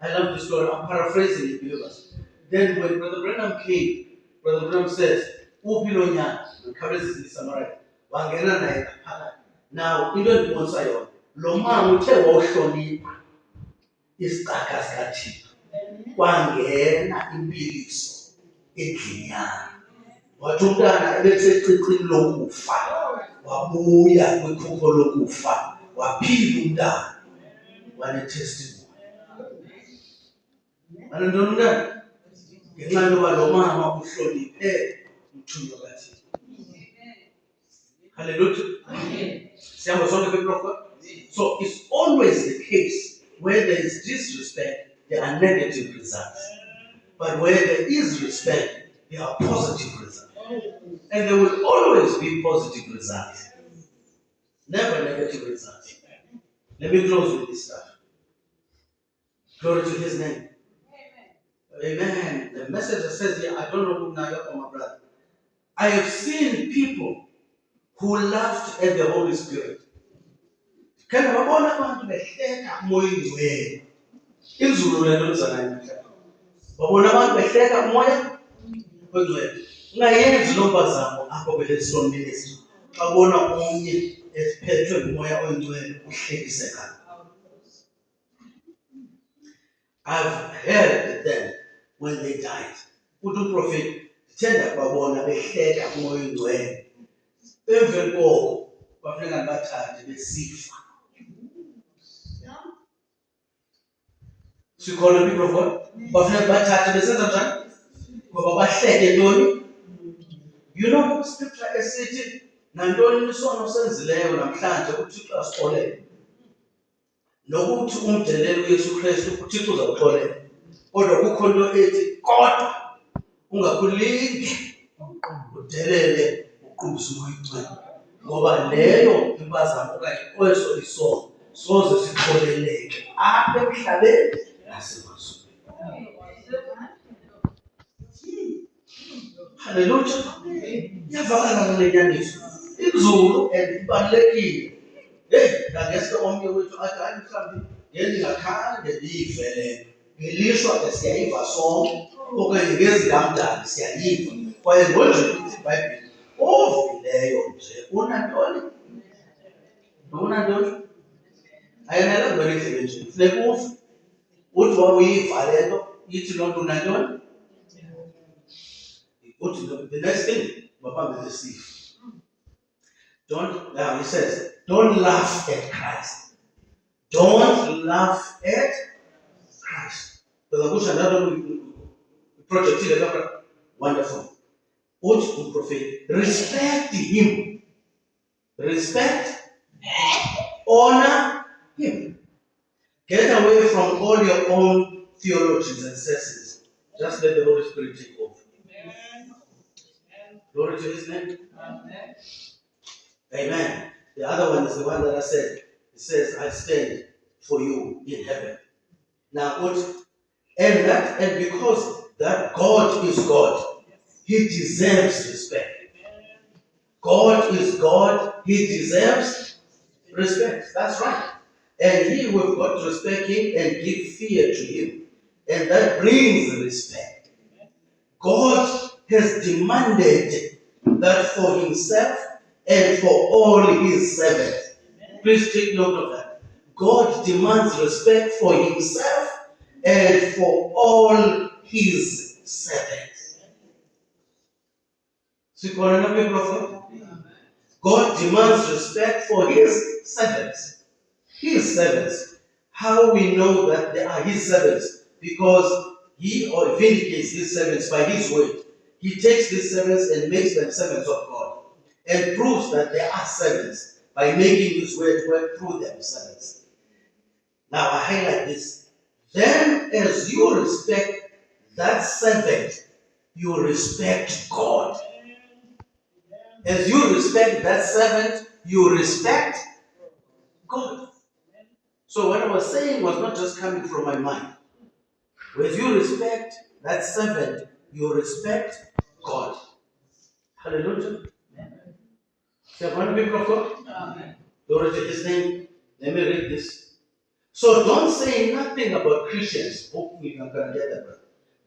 I love this story. I'm paraphrasing it, believers. Then when Brother Brenham came, Brother Brenham says, Upilonya, encourages the Samaritan. Wangena naye phakathi. Now, into endibonisayo, lo mama uthe wawuhlonipha isicaka sikaThixo. Kwangena impiliso endlini yakhe. Wathi umntana ebesecicini lokufa. Wabuya kwikhukho lokufa. Waphila umntana. Wane-testimony. Anantoni umntana? Ngenxa yoba lo mama uhloniphe umthunywa kaThixo. Hallelujah. Siyahamba sonke people of God. So it's always the case where there is disrespect, there are negative results. But where there is respect, there are positive results. And there will always be positive results. Never negative results. Let me close with this stuff. Glory to his name. Amen. The message that says here, I don't know who now you're my brother. I have seen people who laughed at the Holy Spirit. Can I wabona abantu behleka umoya ingcwele? Izulu lento lizana emhlabeni. Babona abantu behleka umoya ongcwele. Ungayenzi lo mpazamo apho kweLesson Ministry. Xa ubona omnye ephethwe ngumoya oyingcwele uhlekiseka. I've heard them when they died. Uthi uprofeti thenda babona behleka umoya oyingcwele. Emveni koko bafuneka bathathe besifa. Sikhona people of God. Bafuneka bathathe besenza njani? Ngoba bahleke ntoni? You know scripture esithi nantoni isono senzileyo namhlanje uThixo asixolele. Nokuthi umdelele uYesu Kristu uThixo uzawuxolela. Kodwa kukho into ethi kodwa ungakulingi udelele uqubisa umoya oyingcwele. Ngoba leyo impazamo okanye kweso isono soze sixoleleke apha emhlabeni nasemazulwini. Hallelujah. Iyavakala le nyaniso. Izulu ibalulekile. Hey, ngageske omnye wethu athi hayi mhlawumbi ngendingakhange ndiyivele. Ngelishwa siyayiva sonke okanye ngezintamdali siyayiva. Kwaye ngonje ithi iBhayibhile ovileyo nje unantoni? Unantoni? Ayinela ngwele endlebeni nje. Funeka uve. Uthi wawuyiva le nto ithi loo nto unantoni? The next thing, now he says, don't laugh at Christ. Don't laugh at Christ. Wonderful. Respect him. Respect, honor him. Get away from all your own theologies and senses. Just let the Holy Spirit take over. Glory to his name. Amen. Amen. The other one is the one that I said. It says, I stand for you in heaven. Now, what And because that God is God, he deserves respect. God is God, he deserves respect. That's right. And he will got to respect him and give fear to him. And that brings respect. God has demanded that for himself and for all his servants. Please take note of that. God demands respect for himself and for all his servants. See, people of God? God demands respect for his servants. His servants. How we know that they are his servants? Because he or vindicates his servants by his word. He takes these servants and makes them servants of God. And proves that they are servants by making his word work through them servants. Now I highlight this. Then as you respect that servant, you respect God. As you respect that servant, you respect God. So what I was saying was not just coming from my mind. As you respect that servant, you respect God. Hallelujah. So one people of God. Glory to his name. Let me read this. So don't say nothing about Christians. Hopefully I'm gonna get that right.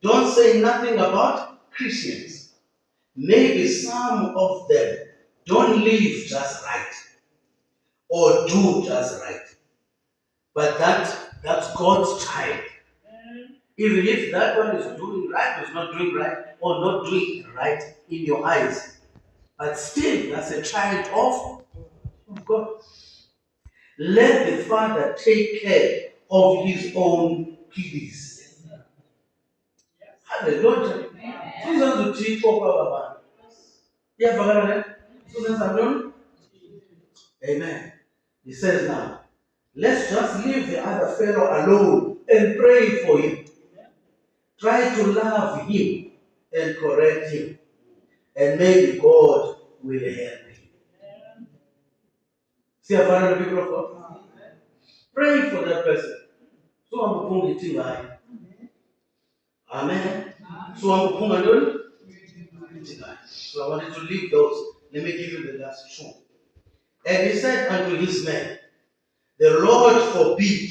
Don't say nothing about Christians. Maybe some of them don't live just right or do just right. But that's God's child. Even if that one is doing right, or is not doing right, or not doing right in your eyes, but still that's a child of God. Let the father take care of his own kids. Hallelujah. Susan to teach for yeah, Susan, amen. He says now, let's just leave the other fellow alone and pray for him. Try to love him and correct him. And maybe God will help him. See a father, people of God? Pray for that person. So I'm going to tell. Amen. So I'm going to so I wanted to leave those. Let me give you the last two. And he said unto his men, the Lord forbid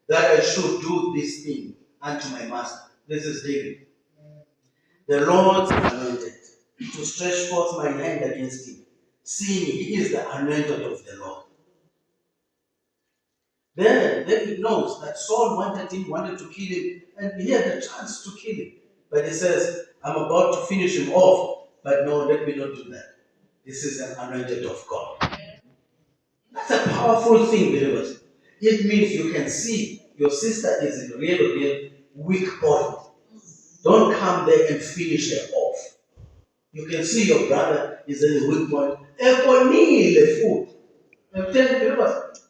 that I should do this thing unto my master. This is David. The Lord anointed to stretch forth my hand against him, seeing he is the anointed of the Lord. Then David knows that Saul wanted to kill him, and he had a chance to kill him. But he says, I'm about to finish him off, but no, let me not do that. This is an anointed of God. That's a powerful thing, believers. It means you can see your sister is in real weak point. Don't come there and finish her off. You can see your brother is in a weak point. Econil food. I'm telling you, believers.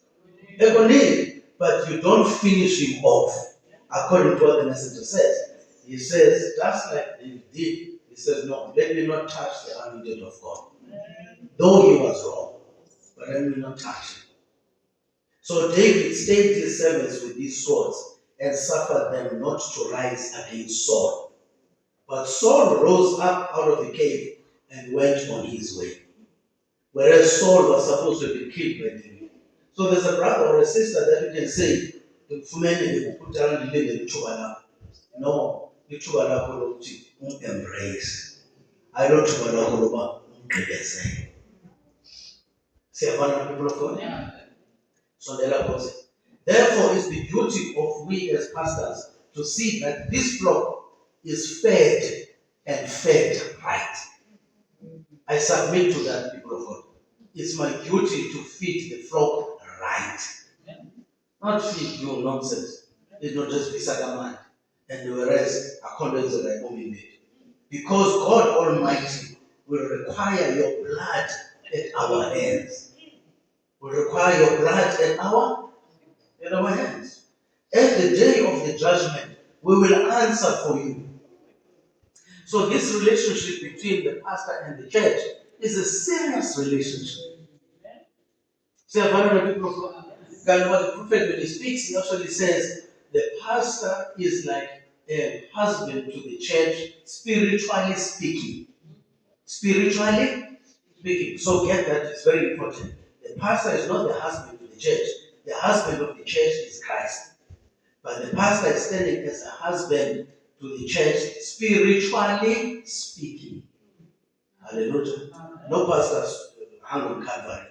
Econil, but you don't finish him off. According to what the messenger says. He says, just like he did, he says, no, let me not touch the anointed of God. Though he was wrong, but let me not touch him. So David stayed his servants with these swords and suffered them not to rise against Saul. But Saul rose up out of the cave and went on his way. Whereas Saul was supposed to be killed by David. So there's a brother or a sister that you can say, no, embrace. I don't know say people of God. So therefore, it's the duty of we as pastors to see that this flock is fed and fed right. I submit to that, people of God. It's my duty to feed the flock right. Not feed you nonsense. It's not just Visagaman and the rest according to the own. Because God Almighty will require your blood at our hands. Will require your blood at our hands. At the day of the judgment, we will answer for you. So this relationship between the pastor and the church is a serious relationship. See, what the prophet, when he speaks, he actually says the pastor is like a husband to the church, spiritually speaking. Spiritually speaking. So get that, it's very important. The pastor is not the husband to the church. The husband of the church is Christ. But the pastor is standing as a husband to the church, spiritually speaking. Hallelujah. No pastors hang on Calvary.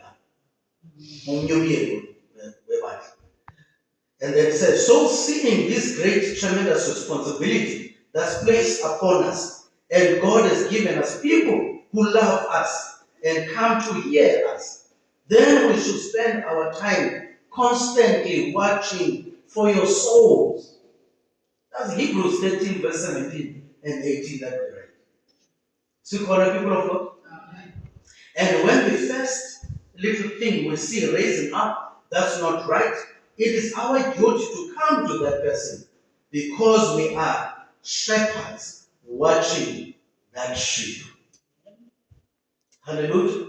And then it says, so seeing this great, tremendous responsibility that's placed upon us, and God has given us people who love us and come to hear us, then we should spend our time constantly watching for your souls. That's Hebrews 13, verse 17 and 18 that we read. So, people of God. And when the first little thing we see raising up, that's not right, it is our duty to come to that person because we are shepherds watching that sheep. Hallelujah.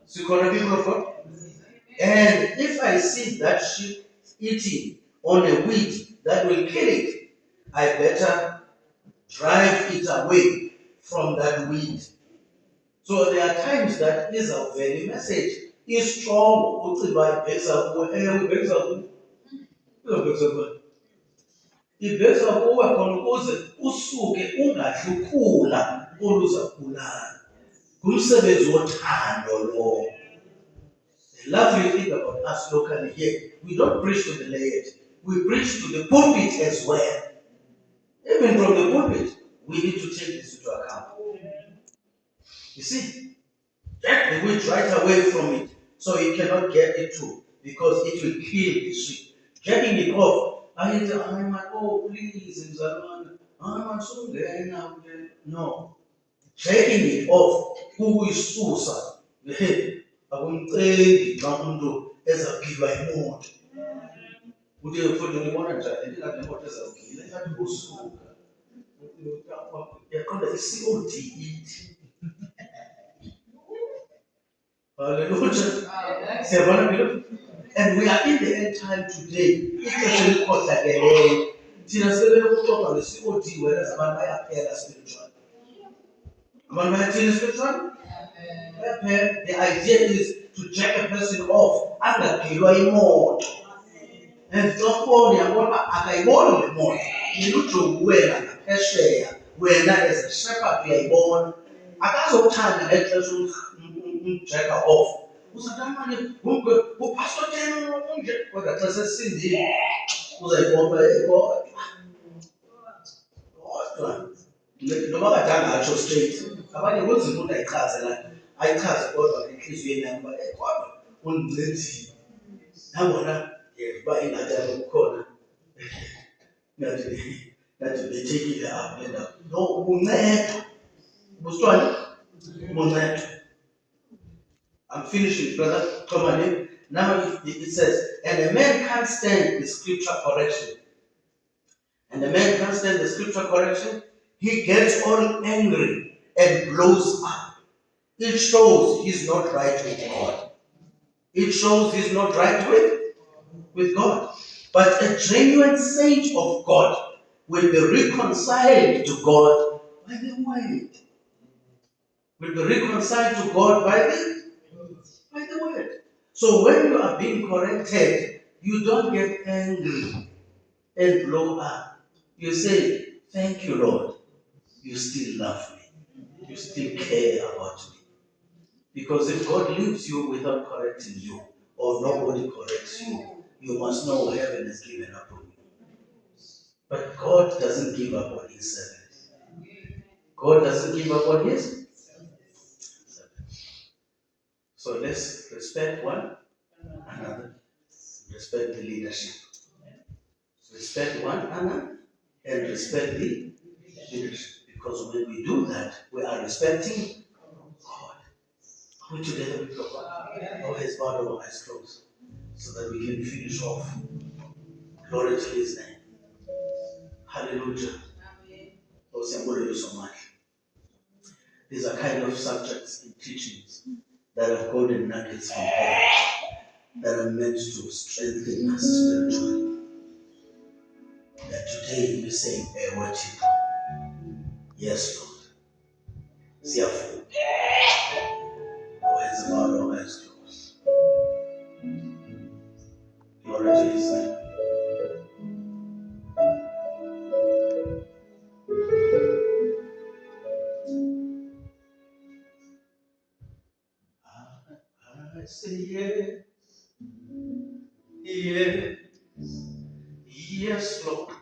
So, people of God. And if I see that sheep eating on a weed that will kill it, I better drive it away from that weed. So there are times that is a very message is strong. Ibheza kuwe khona ukuze usuke ungahluphula oluza kubulala. Ngumsebenzi wothando lowo. The lovely thing about us locally here, we don't preach to the laity, we preach to the pulpit as well. Even from the pulpit, we need to take this into account. You see, take the wheat right away from it, so it cannot get it too, because it will kill the sheep. Getting it off, oh please, no. Taking it off, who is Susa? Akumceli xa umuntu ezawugilwa imoto. Uthi mfowethu ngibona njani ndingathi imoto ezawugila ingathi kusuka. Yaqonda i-COD ithi. Hallelujah. Siyabona phela? And we are in the end time today. Ixesha elikhohlakeleyo. Thina sebekuxoxa nge-COD whereas abantu bayaphela spiritually. Abantu bayathini spiritually? The idea is to jack a person off angagilwa imoto. And therefore uyabona akayibona le moto. Ujonga wena ngaphesheya. Wena as a shepherd uyayibona. Akazokuthanda ngexesha umjacka off. Uzathanda upastor Jen unje kodwa xa sesindile uzayibona kodwa. Noma kade angatsho straight. Abanye kunzima ukuthi ayichaze la. Ayichaze kodwa enhliziyweni yami uba kodwa undincedile. Nangona uba ingathi akukhona. Ngathi bethekile apha le ndawo. No, unceda. Ubusitwani? Unceda. I'm finishing, brother. Come on in. Now it says, and a man can't stand the scripture correction. And the man can't stand the scripture correction. He gets all angry and blows up. It shows he's not right with God. It shows he's not right with God. But a genuine saint of God will be reconciled to God by the word. Will be reconciled to God by the word. So when you are being corrected, you don't get angry and blow up. You say, thank you, Lord. You still love me. You still care about me. Because if God leaves you without correcting you, or nobody corrects you, you must know heaven has given up on you. But God doesn't give up on his servants. God doesn't give up on his servants. So let's respect one another. Respect the leadership. Respect one another and respect the leadership. Because when we do that, we are respecting God. Are we together with God? Our heads bowed, our eyes closed, so that we can finish off. Glory to his name. Hallelujah. Oh, thank you so much. These are kind of subjects and teachings that are golden nuggets from God that are meant to strengthen us spiritually. That today we say, worship. Yes, Lord. Siyafuna. Hands about our hands closed. Glory to His name. I say yes, yes, yes, Lord.